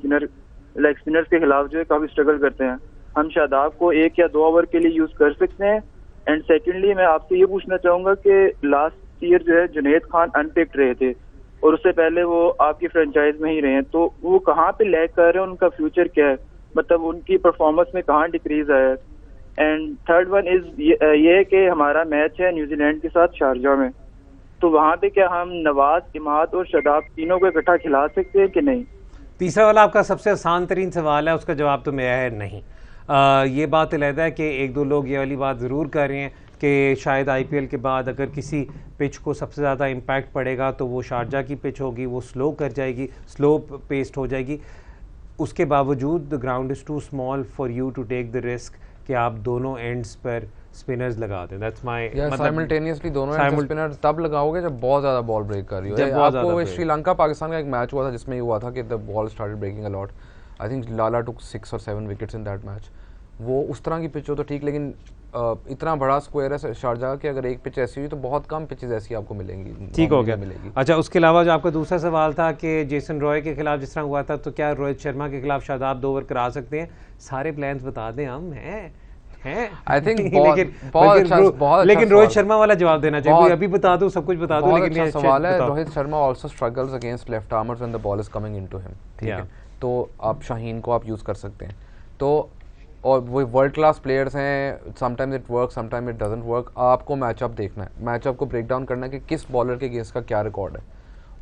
स्पिनर्स के खिलाफ जो है काफी स्ट्रगल करते हैं, हम शादाब को 1 या 2 ओवर के लिए यूज कर सकते हैं? एंड सेकेंडली मैं आपसे ये पूछना चाहूंगा कि लास्ट ईयर जो है जुनैद खान अनपिक्ड रहे थे और उससे पहले वो आपकी फ्रेंचाइज में ही रहे हैं, तो वो कहाँ पे लैग कर रहे हैं, उनका फ्यूचर क्या है, मतलब उनकी परफॉर्मेंस में कहाँ डिक्रीज आया है? एंड थर्ड वन इज ये कि हमारा मैच है न्यूजीलैंड के साथ शारजा में, तो वहाँ पे क्या हम नवाज, इमाद और शादाब तीनों को इकट्ठा खिला सकते हैं कि नहीं? तीसरा वाला आपका सबसे आसान तरीन सवाल है, उसका जवाब तो मेरा है नहीं। ये बात अलहदा है कि 1-2 लोग ये वाली बात ज़रूर कर रहे हैं कि शायद आईपीएल के बाद अगर किसी पिच को सबसे ज़्यादा इम्पैक्ट पड़ेगा तो वो शारजा की पिच होगी, वो स्लो कर जाएगी, स्लो पेस्ड हो जाएगी। उसके बावजूद the ground is too small for you to take the risk कि आप दोनों एंड्स पर स्पिनर्स लगा दें। दैट्स माय साइमल्टेनियसली दोनों एंड स्पिनर्स तब लगाओगे जब बहुत ज़्यादा बॉल ब्रेक कर रही हो। आपको श्रीलंका पाकिस्तान का एक मैच हुआ था जिसमें ये हुआ था कि the ball started breaking a lot. I think Lala took 6 और 7 विकेट्स इन दैट मैच। वो उस तरह की पिच हो तो ठीक, लेकिन इतना बड़ा स्क्वायर है शारजाह कि अगर एक पिच ऐसी हुई तो बहुत कम पिचेस ऐसी आपको मिलेंगी। ठीक हो गया, मिलेगी। अच्छा, उसके अलावा जो आपका दूसरा सवाल था कि जेसन रॉय के खिलाफ जिस तरह हुआ था, तो क्या रोहित शर्मा के खिलाफ शादाब 2 ओवर करा सकते हैं? सारे प्लान्स बता दें, हम हैं। आई थिंक लेकिन रोहित शर्मा वाला जवाब देना चाहिए। अभी बता दो, सब कुछ बता दो, लेकिन ये सवाल है। Rohit Sharma also struggles against left armours when the ball is coming into him, ठीक है? तो आप शाहीन को आप यूज कर सकते हैं, तो और वो वर्ल्ड क्लास प्लेयर्स हैं। Sometimes it work, sometime it doesn't work. आपको मैचअप देखना है, मैचअप को ब्रेक डाउन करना है कि किस बॉलर के अगेंस्ट का क्या रिकॉर्ड है।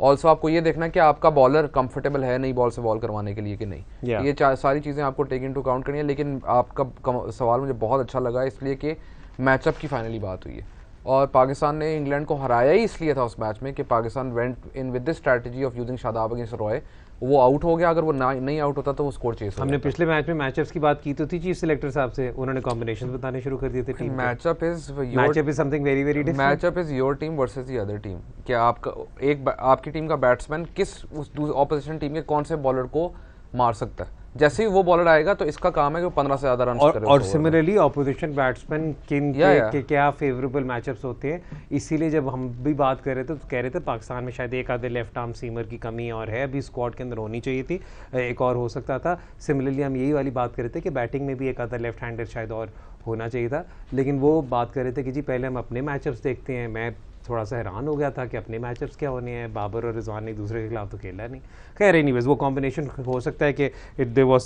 ऑल्सो आपको ये देखना है कि आपका बॉलर कंफर्टेबल है नई बॉल से बॉल करवाने के लिए कि नहीं। ये सारी चीज़ें आपको टेक इनटू काउंट करनी है। लेकिन आपका सवाल मुझे बहुत अच्छा लगा इसलिए कि मैचअप की फाइनली बात हुई है और पाकिस्तान ने इंग्लैंड को हराया ही इसलिए था उस मैच में कि Pakistan went in with the strategy of using Shadab against Roy. वो आउट हो गया, अगर वो नहीं आउट होता तो वो स्कोर चेस। हमने पिछले मैच में मैचअप्स की बात की तो थी चीफ सिलेक्टर साहब से, उन्होंने कॉम्बिनेशन बताने शुरू कर दिए थे। Team matchup is something very very different. Matchup is your team versus the other team. क्या आपकी टीम का बैट्समैन किस उस ऑपोजिशन टीम के कौन से बॉलर को मार सकता है। जैसे ही वो बॉलर आएगा तो इसका काम है कि वो 15 से ज़्यादा रन करे। और सिमिलरली ऑपोजिशन बैट्समैन किन के क्या फेवरेबल मैचअप्स होते हैं। इसीलिए जब हम भी बात कर रहे थे तो कह रहे थे पाकिस्तान में शायद एक आधे लेफ्ट आर्म सीमर की कमी और है, अभी स्क्वाड के अंदर होनी चाहिए थी, एक और हो सकता था। सिमिलरली हम यही वाली बात कर रहे थे कि बैटिंग में भी एक आधा लेफ्ट हैंडर शायद और होना चाहिए था, लेकिन वो बात कर रहे थे कि जी पहले हम अपने मैचअप्स देखते हैं। मैं थोड़ा सा हैरान हो गया था कि अपने मैचअप्स क्या होने हैं, बाबर और रिजवान ने एक दूसरे के खिलाफ तो खेला नहीं। खैर एनीवेज वो कॉम्बिनेशन हो सकता है कि there was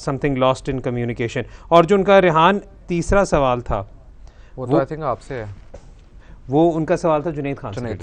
something lost in communication. और जो उनका रेहान तीसरा सवाल था वो तो आई थिंक आपसे है, वो उनका सवाल था जुनैद खान से।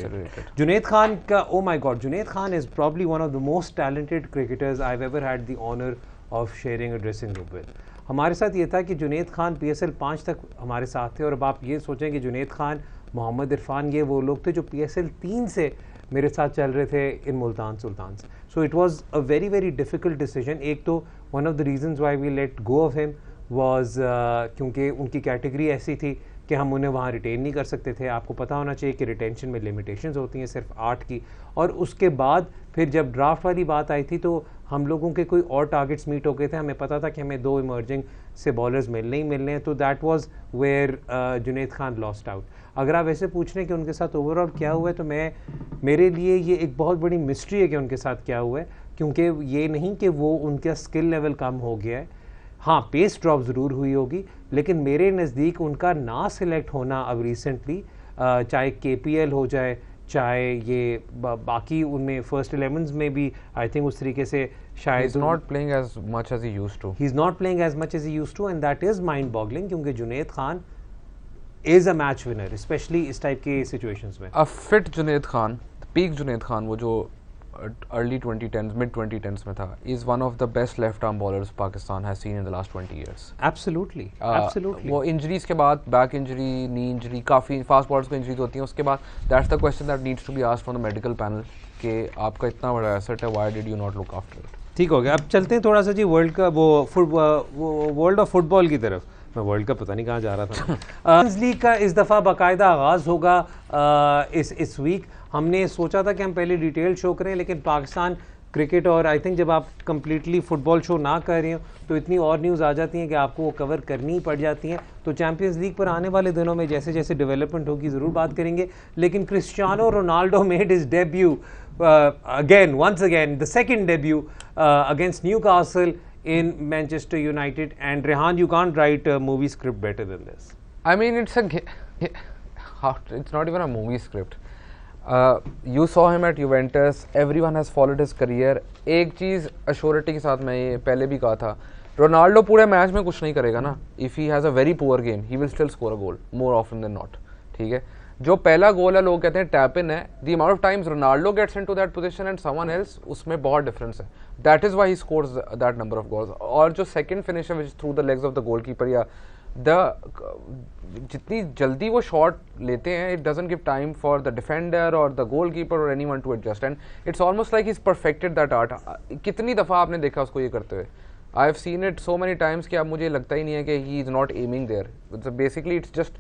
जुनैद खान का, oh my god, Junaid Khan is probably one of the most talented cricketers I have ever had the honour of sharing a dressing room with. हमारे साथ ये था कि जुनैद खान PSL 5 तक हमारे साथ थे, और अब आप ये सोचें कि जुनैद खान, मोहम्मद इरफान, ये वो लोग थे जो PSL 3 से मेरे साथ चल रहे थे इन मुल्तान सुल्तान से। So it was a very very difficult decision. एक तो one of the reasons why we let go of him was क्योंकि उनकी कैटेगरी ऐसी थी कि हम उन्हें वहाँ रिटेन नहीं कर सकते थे। आपको पता होना चाहिए कि रिटेंशन में लिमिटेशंस होती हैं सिर्फ 8 की। और उसके बाद फिर जब ड्राफ्ट वाली बात आई थी तो हम लोगों के कोई और टारगेट्स मीट हो गए थे। हमें पता था कि हमें 2 इमर्जिंग से बॉलर्स मिलने ही मिलने हैं, तो that was where Junaid Khan lost out. अगर आप ऐसे पूछ रहे हैं कि उनके साथ ओवरऑल क्या हुआ है, तो मेरे लिए ये एक बहुत बड़ी मिस्ट्री है कि उनके साथ क्या हुआ है, क्योंकि ये नहीं कि वो उनका स्किल लेवल कम हो गया है। हाँ, पेस ड्रॉप ज़रूर हुई होगी, लेकिन मेरे नज़दीक उनका ना सिलेक्ट होना अब रिसेंटली, चाहे KPL हो जाए, चाहे ये बाकी उनमें फर्स्ट 11s में भी आई थिंक उस तरीके से शायद he's not playing as much as he used to. He's not playing as much as he used to, and that is mind boggling, क्योंकि Junaid Khan is a match winner, specially इस type के situations में? अ fit Junaid Khan, peak Junaid Khan, वो जो early 2010s, mid 2010s में था, is one of the best left arm bowlers Pakistan has seen in the last 20 years. Absolutely, absolutely. वो injuries के बाद, बैक इंजरी, नी इंजरी, काफ़ी फास्ट बॉलर्स को इंजरीज होती हैं, उसके बाद that's the question that needs to be asked from the medical panel कि आपका इतना बड़ा एसेट है, why did you not look after it? ठीक हो गया. अब चलते हैं थोड़ा सा जी वर्ल्ड का वो वर्ल्ड ऑफ फुटबॉल की तरफ. मैं वर्ल्ड कप पता नहीं कहाँ जा रहा था. चैंपियंस लीग का इस दफ़ा बाकायदा आगाज़ होगा इस वीक. हमने सोचा था कि हम पहले डिटेल शो करें, लेकिन पाकिस्तान क्रिकेट और आई थिंक जब आप कम्प्लीटली फुटबॉल शो ना कर रहे हो तो इतनी और न्यूज़ आ जाती हैं कि आपको वो कवर करनी ही पड़ जाती हैं. तो चैंपियंस लीग पर आने वाले दिनों में जैसे जैसे डेवलपमेंट होगी ज़रूर बात करेंगे. लेकिन Cristiano Ronaldo made his debut once again, the second debut against Newcastle in Manchester United. And Rehan, you can't write a movie script better than this. I mean, it's not even a movie script. You saw him at Juventus. Everyone has followed his career. एक चीज़ assurity के साथ मैं ये पहले भी कहा था, Ronaldo पूरे मैच में कुछ नहीं करेगा ना. If he has a very poor game, he will still score a goal more often than not. ठीक है, जो पहला गोल है लोग कहते हैं टैप इन है. The amount of times Ronaldo gets into that position and someone else, उसमें बहुत डिफरेंस है. That is why he scores that number of goals. और जो सेकंड फिनिश है which through the legs of the goalkeeper, या जितनी जल्दी वो शॉट लेते हैं, it doesn't give time for the defender और द गोलकीपर और anyone to adjust, and it's almost like he is perfected that art. कितनी दफ़ा आपने देखा उसको ये करते हुए? I have seen it so many times कि अब मुझे लगता ही नहीं है कि he is not aiming there. Basically it's just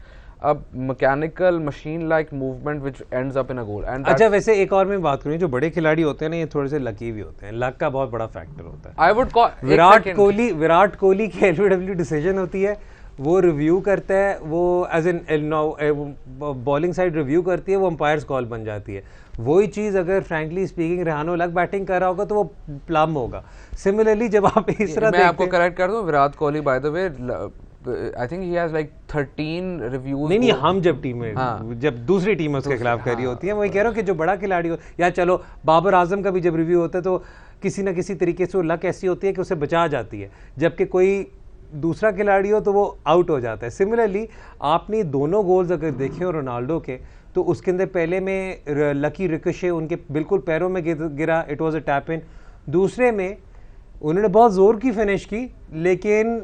a mechanical machine like movement which ends up in a goal. And अच्छा, वैसे एक और मैं बात करूँ, जो बड़े खिलाड़ी होते हैं ना, ये थोड़े से लकी भी होते हैं. लक का बहुत बड़ा फैक्टर होता है. I would call Virat Kohli की एलबीडब्ल्यू डिसीजन होती है, वो रिव्यू करता है, वो as an bowling side review करती है, वो अंपायर्स कॉल बन जाती है. वही चीज़ अगर फ्रैंकली स्पीकिंग रेहानो लक बैटिंग कर रहा होगा तो वो प्लम होगा. सिमिलरली जब आप इस तरह मैं आपको करेक्ट कर दूं, Virat Kohli by the way I think he has like 13 reviews. नहीं, हम जब टीम में जब दूसरी टीम उसके खिलाफ करी होती है, वही कह रहा हूँ कि जो बड़ा खिलाड़ी हो, या चलो बाबर आजम का भी जब रिव्यू होता है तो किसी ना किसी तरीके से वो लक ऐसी होती है कि उसे बचा जाती है, जबकि कोई दूसरा खिलाड़ी हो तो वो आउट हो जाता है. सिमिलरली आपने दोनों गोल्स अगर देखे हो रोनाल्डो के, तो उसके अंदर पहले में लकी रिकोशे उनके बिल्कुल पैरों में गिरा, it was a tap in. दूसरे में उन्होंने बहुत ज़ोर की फिनिश की, लेकिन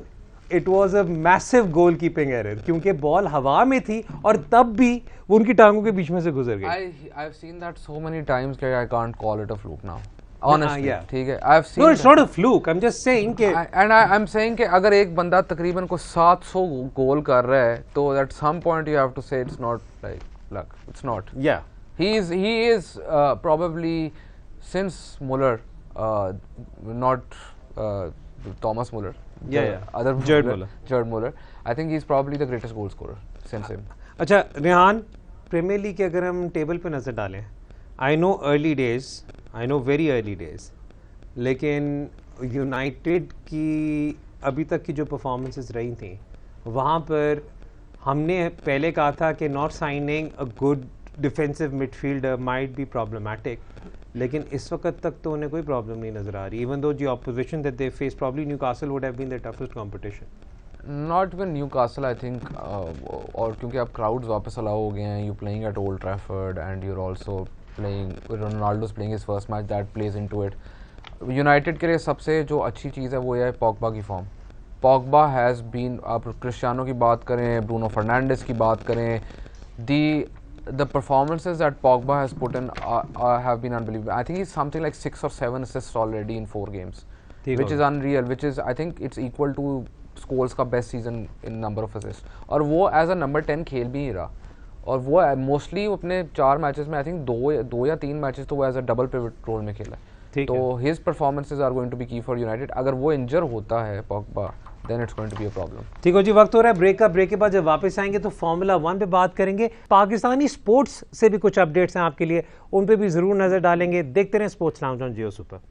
it was a massive goal keeping error, क्योंकि बॉल हवा में थी और तब भी वो उनकी टांगों के बीच में से गुजर गई. I've seen that so many times that I can't call it a fluke now. Honestly, ठीक है. I've seen. No, it's not a fluke. I'm just saying कि. And I'm saying कि अगर एक बंदा तकरीबन को 700 गोल कर रहा है, तो at some point you have to say it's not like luck. It's not. Yeah. He is probably since Muller, not Thomas Muller. Other Gerd Muller. I think he's probably the greatest goal scorer since him. अच्छा Rehan, premiere league के अगर हम table पे नज़र डालें, I know very early days, लेकिन United की अभी तक की जो परफॉर्मेंसेस रही थी, वहाँ पर हमने पहले कहा था कि not signing a good defensive midfielder might be problematic, लेकिन इस वक्त तक तो उन्हें कोई प्रॉब्लम नहीं नज़र आ रही. इवन दो जो opposition that they face, probably Newcastle would have been the toughest competition. Not even Newcastle I think, और क्योंकि अब क्राउड्स वापस अलाउ हो गए हैं, you playing at Old Trafford and you are also playing, Ronaldo playing his first match, that plays into it. United के लिए सबसे जो अच्छी चीज़ है वो है पॉग्बा की फॉर्म. पॉग्बा हैज़ बीन, आप क्रिस्टियानो की बात करें, ब्रूनो फर्नांडिस की बात करें, the performances that Pogba has put in have been unbelievable. I think he's something like 6 or 7 assists already in 4 games, which is unreal, which is I think it's equal to Scholes का best season in number of assists. और वो as a number 10 खेल भी नहीं रहा, और वो mostly अपने 4 मैचेस में आई थिंक 2 या 3 मैचेस तो वो as a double pivot role में खेला है. तो his performances are going to be key for United. अगर वो इंजर होता है Pogba, then it's going to be a problem. ठीक हो जी, वक्त हो रहा है ब्रेक का. ब्रेक के बाद जब वापस आएंगे तो फार्मूला 1 पे बात करेंगे. पाकिस्तानी स्पोर्ट्स से भी कुछ अपडेट्स हैं आपके लिए, उन पे भी जरूर नजर डालेंगे. देखते रहें sports lounge on Jio super.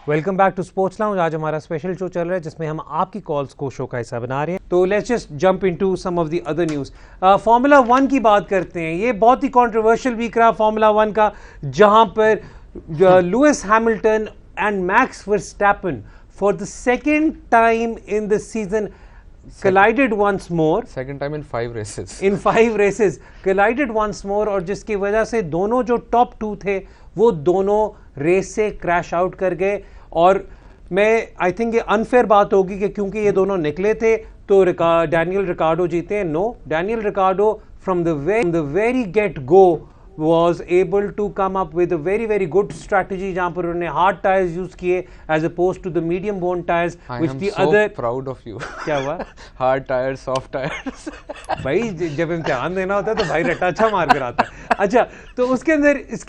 Welcome back to sports lounge. आज हमारा स्पेशल शो चल रहा है जिसमें हम आपकी कॉल्स को शो का हिस्सा बना रहे हैं. तो let's just jump into some of the other news. Formula 1 की बात करते हैं. ये बहुत ही कंट्रोवर्शियल वीक रहा फार्मूला 1 का, जहां पर Lewis Hamilton and Max Verstappen for the second time in the season collided once more. Second time in 5 races. In 5 races collided once more, और जिसकी वजह से दोनों जो टॉप 2 थे वो दोनों रेस से क्रैश आउट कर गए. और मैं आई थिंक ये अनफेयर बात होगी कि क्योंकि ये दोनों निकले थे तो डैनियल रिकार्डो जीते. No, Daniel Ricciardo from the very get go was able to come up with a very very good strategy जहाँ पर उन्होंने hard tires use किए as opposed to the medium bone tires which the other. I am so proud of you. क्या हुआ? Hard tires, soft tires. भाई जब इम्तिहान देना होता है तो भाई रट्टा अच्छा मार कर आता है. अच्छा, तो इसके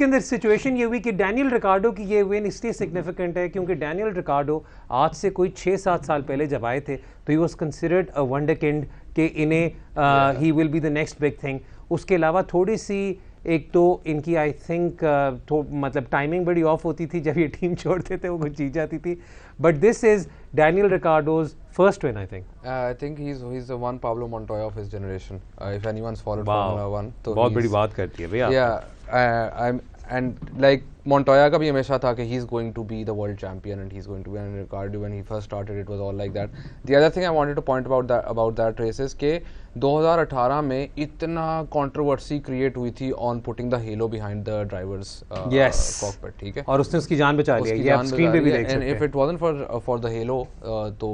अंदर सिचुएशन ये हुई कि डैनियल रिकार्डो की ये विन इसलिए सिग्निफिकेंट है क्योंकि डैनियल रिकार्डो आज से कोई 6-7 साल पहले जब आए थे तो ही वॉज कंसिडर्ड अ वंडरकिंड कि इन्हें ही will be the next big thing. उसके अलावा थोड़ी सी एक तो इनकी आई थिंक मतलब टाइमिंग बड़ी ऑफ होती थी जब ये टीम छोड़ते थे, वो कुछ जीत जाती थी. But this is Daniel Ricciardo's first win. I think he's the one Pablo Montoya of his generation. If anyone's followed Formula 1, तो बहुत बड़ी बात करती है भैया. Yeah, and like Montoya का भी हमेशा था कि he's going to be the world champion and he's going to be. And Ricardo when he first started it was all like that. The other thing I wanted to point about that race is कि 2018 में इतना controversy create हुई थी on putting the halo behind the driver's cockpit, ठीक है, और उसने उसकी जान बचा लिया. ये आप स्क्रीन पे भी देख सकते हैं. And if it wasn't for the halo तो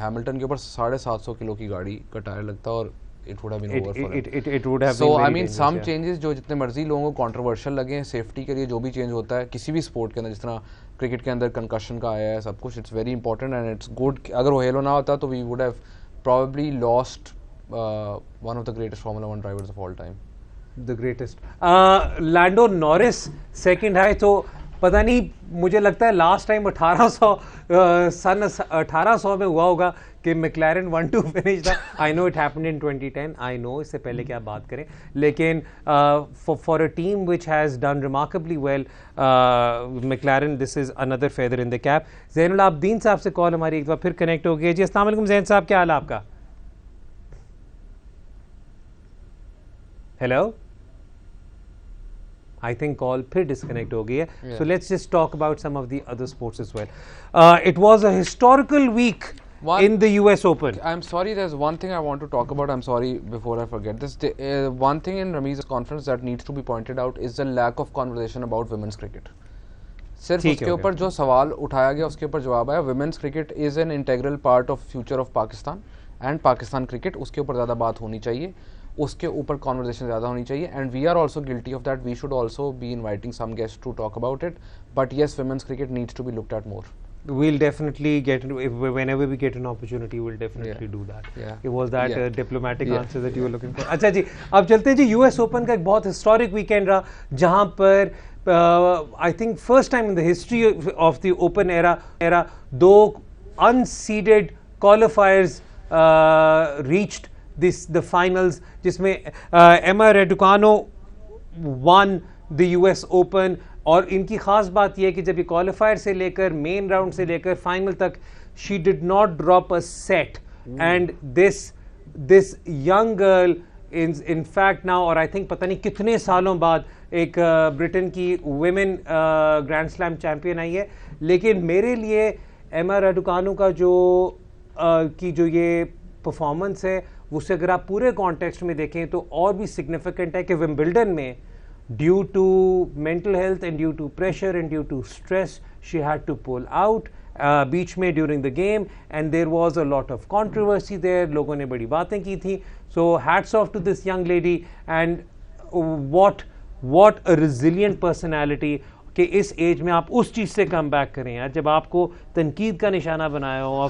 हैमिल्टन के ऊपर 750 किलो की गाड़ी का टायर लगता और it would have been over for him. It would have so been very I mean dangerous, some yeah. changes जो जितने मर्जी लोगों को controversial लगे हैं, सेफ्टी के लिए जो भी चेंज होता है किसी भी स्पोर्ट के अंदर, जिस तरह क्रिकेट के अंदर कंकशन का आया है सब कुछ, it's very important and it's good. अगर वो हेलो ना होता तो we would have probably lost one of the greatest Formula 1 drivers of all time. The greatest. Lando Norris second है तो पता नहीं, मुझे लगता है लास्ट टाइम 1800 में हुआ होगा कि मैक्लारेन 1-2 फिनिश था. आई know it happened in 2010. I know इससे पहले क्या बात करें, लेकिन for a team which has done remarkably well McLaren, this is another feather in the cap. Zainul Abedin साहब से कॉल हमारी एक बार फिर कनेक्ट हो गई है. जी अस्सलाम वालेकुम ज़ैन साहब, क्या हाल है आपका? हेलो, I think call फिर disconnect हो गई है. So let's just talk about some of the other sports as well. It was a historical week in the US Open. I'm sorry, there's one thing I want to talk about. I'm sorry before I forget this. One thing in Ramiz's conference that needs to be pointed out is the lack of conversation about women's cricket. सिर्फ उसके ऊपर जो सवाल उठाया गया उसके ऊपर जवाब आया. Women's cricket is an integral part of future of Pakistan and Pakistan cricket. उसके ऊपर ज़्यादा बात होनी चाहिए, उसके ऊपर कॉन्वर्सेशन ज़्यादा होनी चाहिए. And we are also guilty of that. We should also be inviting some guest to talk about it. But yes, women's cricket needs to be looked at more. We'll definitely get whenever we get an opportunity, we'll definitely do that. It was that diplomatic answer that you were looking for. अच्छा जी, अब चलते हैं जी. US Open का एक बहुत historic weekend रहा जहाँ पर I think first time in the history of the Open era दो unseeded qualifiers reached the finals, जिसमें Emma Raducanu won the US Open. और इनकी ख़ास बात यह है कि जब ये क्वालिफायर से लेकर मेन राउंड से लेकर फाइनल तक she did not drop a set. And this young girl in fact now, और आई थिंक पता नहीं कितने सालों बाद एक ब्रिटेन की वुमेन ग्रैंड स्लैम चैम्पियन आई है. लेकिन मेरे लिए एमा राडुकानु का जो ये परफॉर्मेंस है उसे अगर आप पूरे कॉन्टेक्स्ट में देखें तो और भी सिग्निफिकेंट है कि विंबलडन में due to mental health and due to pressure and due to stress she had to pull out बीच में during the game, and there was a lot of controversy there. लोगों ने बड़ी बातें की थी. So hats off to this young lady and what a resilient personality कि इस as में आप उस चीज़ से कम बैक करें यार, जब आपको तनकीद का निशाना बनाया हो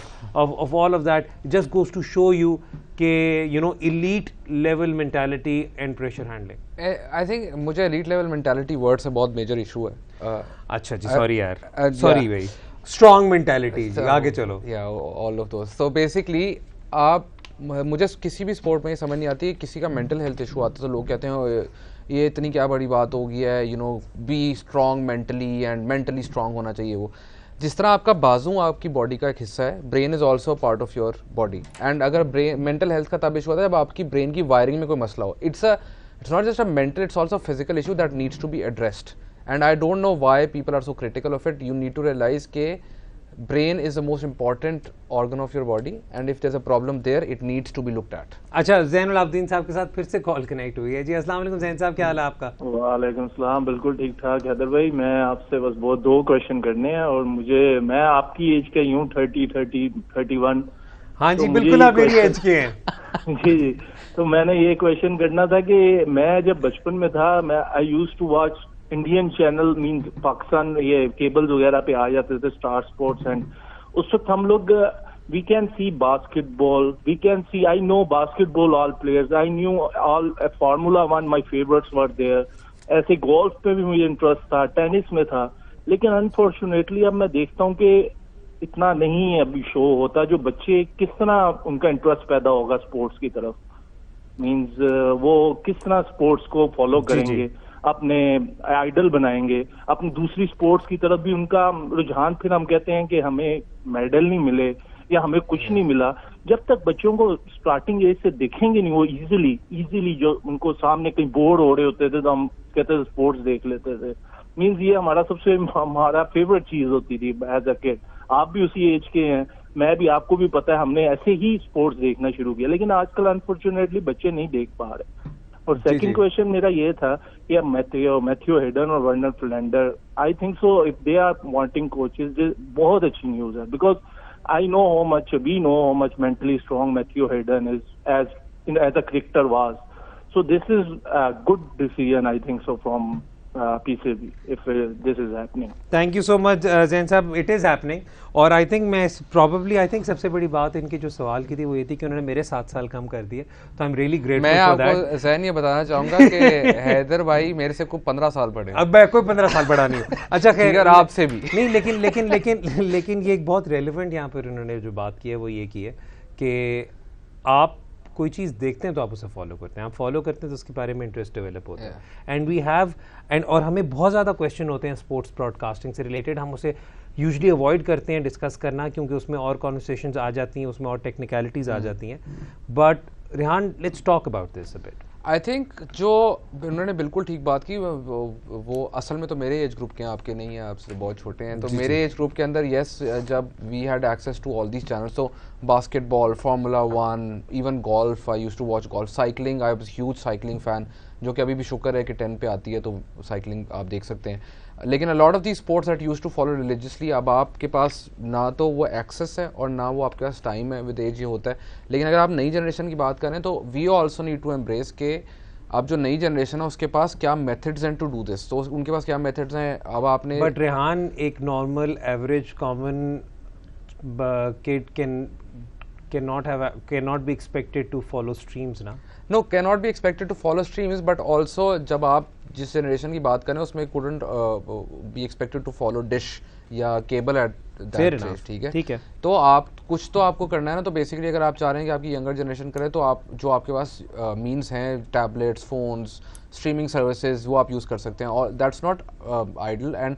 of all of that. Just goes to show you कि you know elite level mentality and pressure handling. I think मुझे elite level mentality word से बहुत major issue है. अच्छा जी, sorry यार, sorry भाई. Strong mentality, आगे चलो. Yeah, all of those. So basically आप, मुझे किसी भी स्पोर्ट में ये समझ नहीं आती, किसी का मेंटल हेल्थ इशू आता तो लोग कहते हैं ये इतनी क्या बड़ी बात हो गई है, you know, be strong mentally and mentally strong होना चाहिए. वो जिस तरह आपका बाजू आपकी बॉडी का एक हिस्सा है, brain is also part of your body. And अगर ब्रेन मेंटल हेल्थ का तब इशू होता है जब आपकी ब्रेन की वायरिंग में कोई मसला हो. It's not just a mental, it's also physical issue that needs to be addressed. And I don't know why people are so critical of it. You need to realise के brain is the most important organ of your body and if there's a problem there it needs to be looked at. अच्छा, ज़ैनुल आबदीन साहब के साथ फिर से call connect हुई है जी. अस्सलाम वालेकुम ज़ैन साहब, क्या हाल है आपका? वालेकुम सलाम, बिल्कुल ठीक ठाक. हैदर भाई, मैं आपसे बस बहुत 2 क्वेश्चन करने हैं और मैं आपकी एज के यूं 31. हाँ जी, बिल्कुल आप मेरी एज के हैं. जी. तो मैंने ये क्वेश्चन करना था कि मैं जब बचपन में था, मैं I used to watch Indian channel, mean Pakistan ये केबल्स वगैरह पे आ जाते थे, स्टार स्पोर्ट्स, एंड उस वक्त हम लोग we can see basketball, we can see, I know basketball all players, I knew all formula 1 my favourites were there. ऐसे गोल्फ पे भी मुझे इंटरेस्ट था, टेनिस में था, लेकिन अनफॉर्चुनेटली अब मैं देखता हूँ कि इतना नहीं है अभी शो होता. जो बच्चे किस तरह उनका इंटरेस्ट पैदा होगा स्पोर्ट्स की तरफ, मींस वो किस तरह स्पोर्ट्स को फॉलो करेंगे, अपने आइडल बनाएंगे, अपनी दूसरी स्पोर्ट्स की तरफ भी उनका रुझान. फिर हम कहते हैं कि हमें मेडल नहीं मिले या हमें कुछ नहीं मिला. जब तक बच्चों को स्टार्टिंग एज से देखेंगे नहीं, वो इजीली जो उनको सामने कहीं बोर हो रहे होते थे तो हम कहते थे स्पोर्ट्स देख लेते थे. मींस ये हमारा फेवरेट चीज होती थी एज अ किड. आप भी उसी एज के हैं, मैं भी, आपको भी पता है, हमने ऐसे ही स्पोर्ट्स देखना शुरू किया, लेकिन आजकल अनफॉर्चुनेटली बच्चे नहीं देख पा रहे. और सेकंड क्वेश्चन मेरा ये था कि मैथ्यू हेडन और Vernon Philander, I think so if they are wanting coaches, बहुत अच्छी न्यूज है, because we know how much mentally strong Matthew Hayden is as a cricketer was. So this is a good decision, I think so, from PCB if this is happening. Thank you so much Jain sahab, it is happening. और I think सबसे बड़ी बात इनकी जो सवाल की थी वो ये थी कि उन्होंने मेरे 7 साल कम कर दिए, तो I am really grateful for that. मैं आपको जैन ये बताना चाहूंगा कि हैदर भाई मेरे से कोई 15 साल बड़े. अब मैं कोई 15 साल बड़ा नहीं हूँ. अच्छा, खैर आपसे भी नहीं, लेकिन ये एक बहुत रेलिवेंट यहाँ पर उन्होंने जो बात की है वो ये की है कि आप कोई चीज़ देखते हैं तो आप उसे फॉलो करते हैं, आप फॉलो करते हैं तो उसके बारे में इंटरेस्ट डेवलप होता है. एंड वी हैव और हमें बहुत ज़्यादा क्वेश्चन होते हैं स्पोर्ट्स ब्रॉडकास्टिंग से रिलेटेड. हम उसे यूजुअली अवॉइड करते हैं डिस्कस करना, क्योंकि उसमें और कॉन्वर्सेशंस आ जाती हैं, उसमें और टेक्निकलिटीज़ आ जाती हैं. But Rehan, let's talk about this a bit. I think जो उन्होंने बिल्कुल ठीक बात की, वो असल में तो मेरे एज ग्रुप के हैं, आपके नहीं हैं, आपसे बहुत छोटे हैं. तो मेरे एज ग्रुप के अंदर यस, जब we had access to all these channels, तो basketball, formula 1, even golf, I used to watch golf. Cycling, I was huge cycling fan, जो कि अभी भी शुक्र है कि 10 पे आती है, तो साइकिलिंग आप देख सकते हैं. लेकिन a lot of the sports that used to follow religiously, अब आपके पास ना तो वो एक्सेस है और ना वो आपके पास टाइम है, विद एज ये होता है. लेकिन अगर आप नई जनरेशन की बात करें तो we also need to embrace के अब जो नई जनरेशन है उसके पास क्या मेथड्स हैं टू डू दिस. तो उनके पास क्या मेथड्स हैं. अब आपने बट रेहान, एक normal average common kid cannot be expected to follow streams ना. No, cannot be expected to follow streams, but also जब आप जिस जनरेशन की बात करें उसमें couldn't be expected to follow dish या केबल एट दैट स्टेज. ठीक है. तो आप कुछ तो आपको करना है ना. तो बेसिकली अगर आप चाह रहे हैं कि आपकी यंगर जनरेशन करे, तो आप जो आपके पास मीन्स हैं, टैबलेट्स, फोन्स, स्ट्रीमिंग सर्विसेज, वो आप यूज़ कर सकते हैं. और दैट्स नॉट आइडल. एंड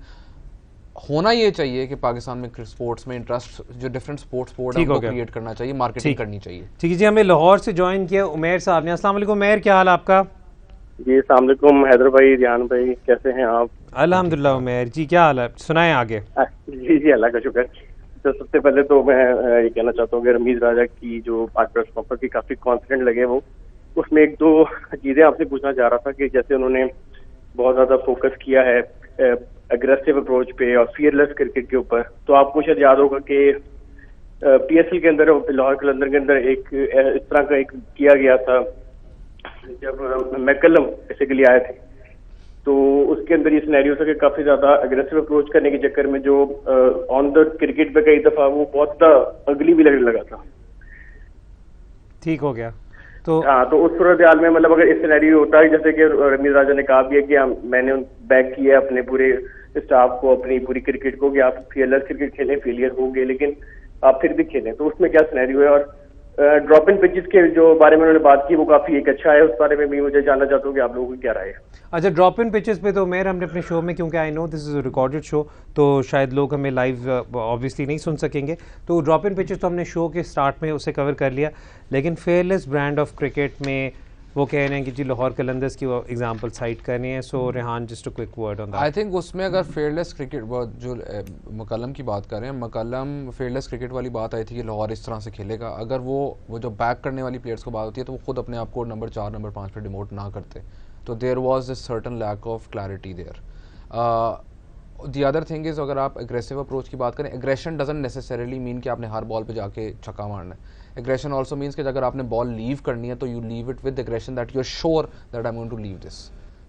होना ये चाहिए कि पाकिस्तान में स्पोर्ट्स में इंटरेस्ट, जो डिफरेंट स्पोर्ट्स है उनको क्रिएट करना चाहिए, मार्केटिंग करनी चाहिए. ठीक है जी, हमें लाहौर से ज्वाइन किया उमैर साहब ने. अस्सलाम वालेकुम उमैर, क्या हाल आपका? जी अस्सलाम वालेकुम हैदर भाई, रियान भाई, कैसे हैं आप? अल्हम्दुलिल्लाह उमैर जी, क्या हाल है, सुनाएं आगे. जी अल्लाह का शुक्र. तो सबसे पहले तो मैं ये कहना चाहता हूँ कि रमीज राजा की जो आज प्रेस कॉन्फ्रेंस की काफी कॉन्फिडेंट लगे, वो उसमें 1-2 चीजें आपसे पूछना चाह रहा था कि जैसे उन्होंने बहुत ज्यादा फोकस किया है अग्रेसिव अप्रोच पे और फियरलेस क्रिकेट के ऊपर. तो आपको शायद याद होगा कि PSL के अंदर, लाहौर कलंदर के अंदर एक इस तरह का एक किया गया था जब मैकलम बेसिकली आए थे. तो उसके अंदर ये सिनेरियो था कि काफी ज्यादा अग्रेसिव अप्रोच करने के चक्कर में जो ऑन द क्रिकेट पे कई दफा वो बहुत ज्यादा अगली भी लगने लगा था. ठीक हो गया. तो हाँ, तो उस सूरत हाल में मतलब अगर इस सिनेरियो होता है, जैसे कि रमीज राजा ने कहा भी है कि मैंने बैक किया अपने पूरे स्टाफ को, अपनी पूरी क्रिकेट को, कि आप फियरलेस क्रिकेट खेलें, फेलियर होंगे लेकिन आप फिर भी खेलें. तो उसमें क्या सिनेरियो है. और ड्रॉप इन पिचेस के जो बारे में उन्होंने बात की वो काफी एक अच्छा है. उस बारे में भी मुझे जानना चाहता हूँ कि आप लोगों की क्या राय है. अच्छा, ड्रॉप इन पिचेस पे तो मेरे हमने अपने शो में, क्योंकि I know this is a recorded show, तो शायद लोग हमें लाइव ऑब्वियसली नहीं सुन सकेंगे, तो ड्रॉप इन पिचेस तो हमने शो के स्टार्ट में उसे कवर कर लिया. लेकिन फेयरलेस ब्रांड ऑफ क्रिकेट में वो कह रहे हैं कि जी लाहौर कलंदर्स की वो एग्जांपल साइट कर रहे हैं. So Rehan, just a quick word on that. I think उसमें अगर फेयरलेस क्रिकेट जो मकलम की बात कर रहे हैं, मकलम फेयरलेस क्रिकेट वाली बात आई थी कि लाहौर इस तरह से खेलेगा. अगर वो जो बैक करने वाली प्लेयर्स को बात होती है तो वो खुद अपने आप को नंबर 4 नंबर 5 पे डिमोट ना करते. तो there was this certain lack of clarity there. The other thing is, अगर आप एग्रेसिव अप्रोच की बात करें, एग्रेशन डजंट नेसेसरीली मीन कि आपने हर बॉल पे जाके छक्का मारना है. एग्रेशन ऑल्सो मीन्स कि अगर आपने बॉल लीव करनी है तो you leave it with aggression that you are sure that I am going to leave this.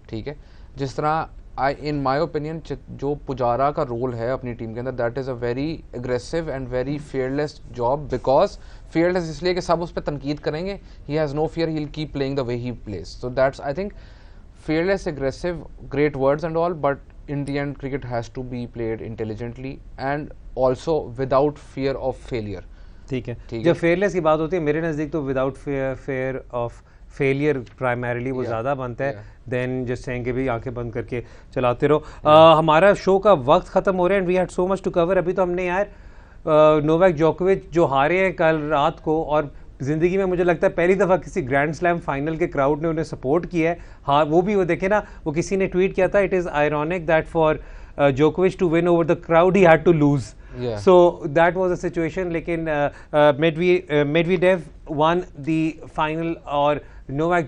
ठीक है. जिस तरह इन माई ओपिनियन जो पुजारा का रोल है अपनी टीम के अंदर, that is a very aggressive and very fearless job. Because fearless इसलिए कि सब उस पर तनकीद करेंगे. He has no fear, he will keep playing the way he plays. So that's I think fearless, aggressive, great words and all, but in the end cricket has to be played intelligently and also without fear of failure. ठीक है. जब fearless की बात होती है मेरे नज़दीक तो without fair of failure primarily वो ज़्यादा बनता है देन जस्ट सेइंग कि भाई आंखें बंद करके चलाते रहो. हमारा शो का वक्त ख़त्म हो रहा है and we had so much to cover. अभी तो हमने यार नोवाक जोकोविच जो हारे हैं कल रात को, और ज़िंदगी में मुझे लगता है पहली दफ़ा किसी ग्रैंड स्लैम फाइनल के क्राउड ने उन्हें सपोर्ट किया है. हाँ, वो भी वो देखे ना, वो किसी ने ट्वीट किया था, it is ironic that for जोकोविच to win over the crowd he had to lose. So that was a situation. लेकिन मेडवेडेव वन द फाइनल और नोवाक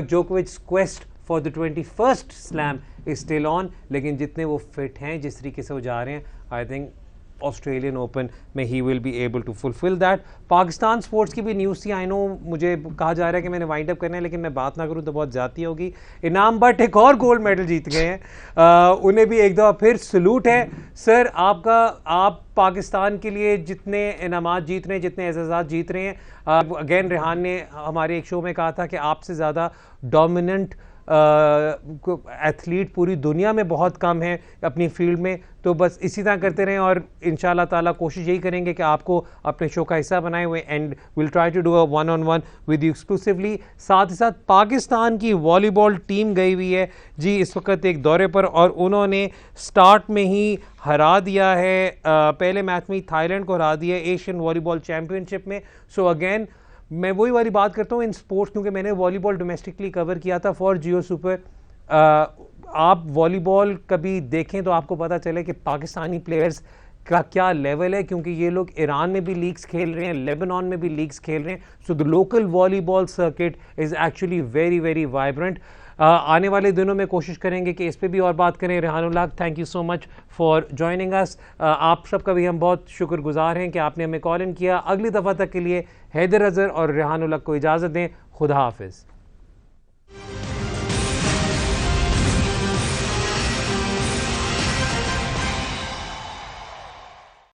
जोकोविच quest for the 21st slam is still on. लेकिन जितने वो fit हैं, जिस तरीके से वो जा रहे हैं, आई थिंक ऑस्ट्रेलियन ओपन में he will be able to fulfil that. Pakistan sports की भी न्यूज़ थी. आई नो मुझे कहा जा रहा है कि मैंने वाइंड अप करना है, लेकिन मैं बात ना करूं तो बहुत ज़्यादती होगी. इनाम बट एक और गोल्ड मेडल जीत गए हैं. उन्हें भी एक दफ़ा फिर सलूट है सर आपका. आप पाकिस्तान के लिए जितने इनामात जीत रहे हैं, जितने एजाज़ात जीत रहे हैं, अगेन रेहान ने हमारे एक शो में कहा था कि आपसे ज़्यादा डोमिनेंट एथलीट पूरी दुनिया में बहुत कम है अपनी फील्ड में. तो बस इसी तरह करते रहें और इंशाल्लाह ताला कोशिश यही करेंगे कि आपको अपने शो का हिस्सा बनाए हुए and will try to do a 1-on-1 with you exclusively. साथ ही साथ पाकिस्तान की वॉलीबॉल टीम गई हुई है जी इस वक्त एक दौरे पर, और उन्होंने स्टार्ट में ही हरा दिया है, पहले मैच में थाईलैंड को हरा दिया एशियन वॉलीबॉल चैम्पियनशिप में. सो अगेन मैं वही वाली बात करता हूँ इन स्पोर्ट्स, क्योंकि मैंने वॉलीबॉल डोमेस्टिकली कवर किया था फॉर जियो सुपर. आप वॉलीबॉल कभी देखें तो आपको पता चले कि पाकिस्तानी प्लेयर्स का क्या लेवल है, क्योंकि ये लोग ईरान में भी लीग्स खेल रहे हैं, लेबनान में भी लीग्स खेल रहे हैं. So the local volleyball circuit is actually very very vibrant. आने वाले दिनों में कोशिश करेंगे कि इस पे भी और बात करें. रेहानुल हक, thank you so much for joining us. आप सबका भी हम बहुत शुक्रगुजार हैं कि आपने हमें कॉल इन किया. अगली दफ़ा तक के लिए हैदर अजहर और रेहानुल हक को इजाज़त दें. खुदा हाफिज़.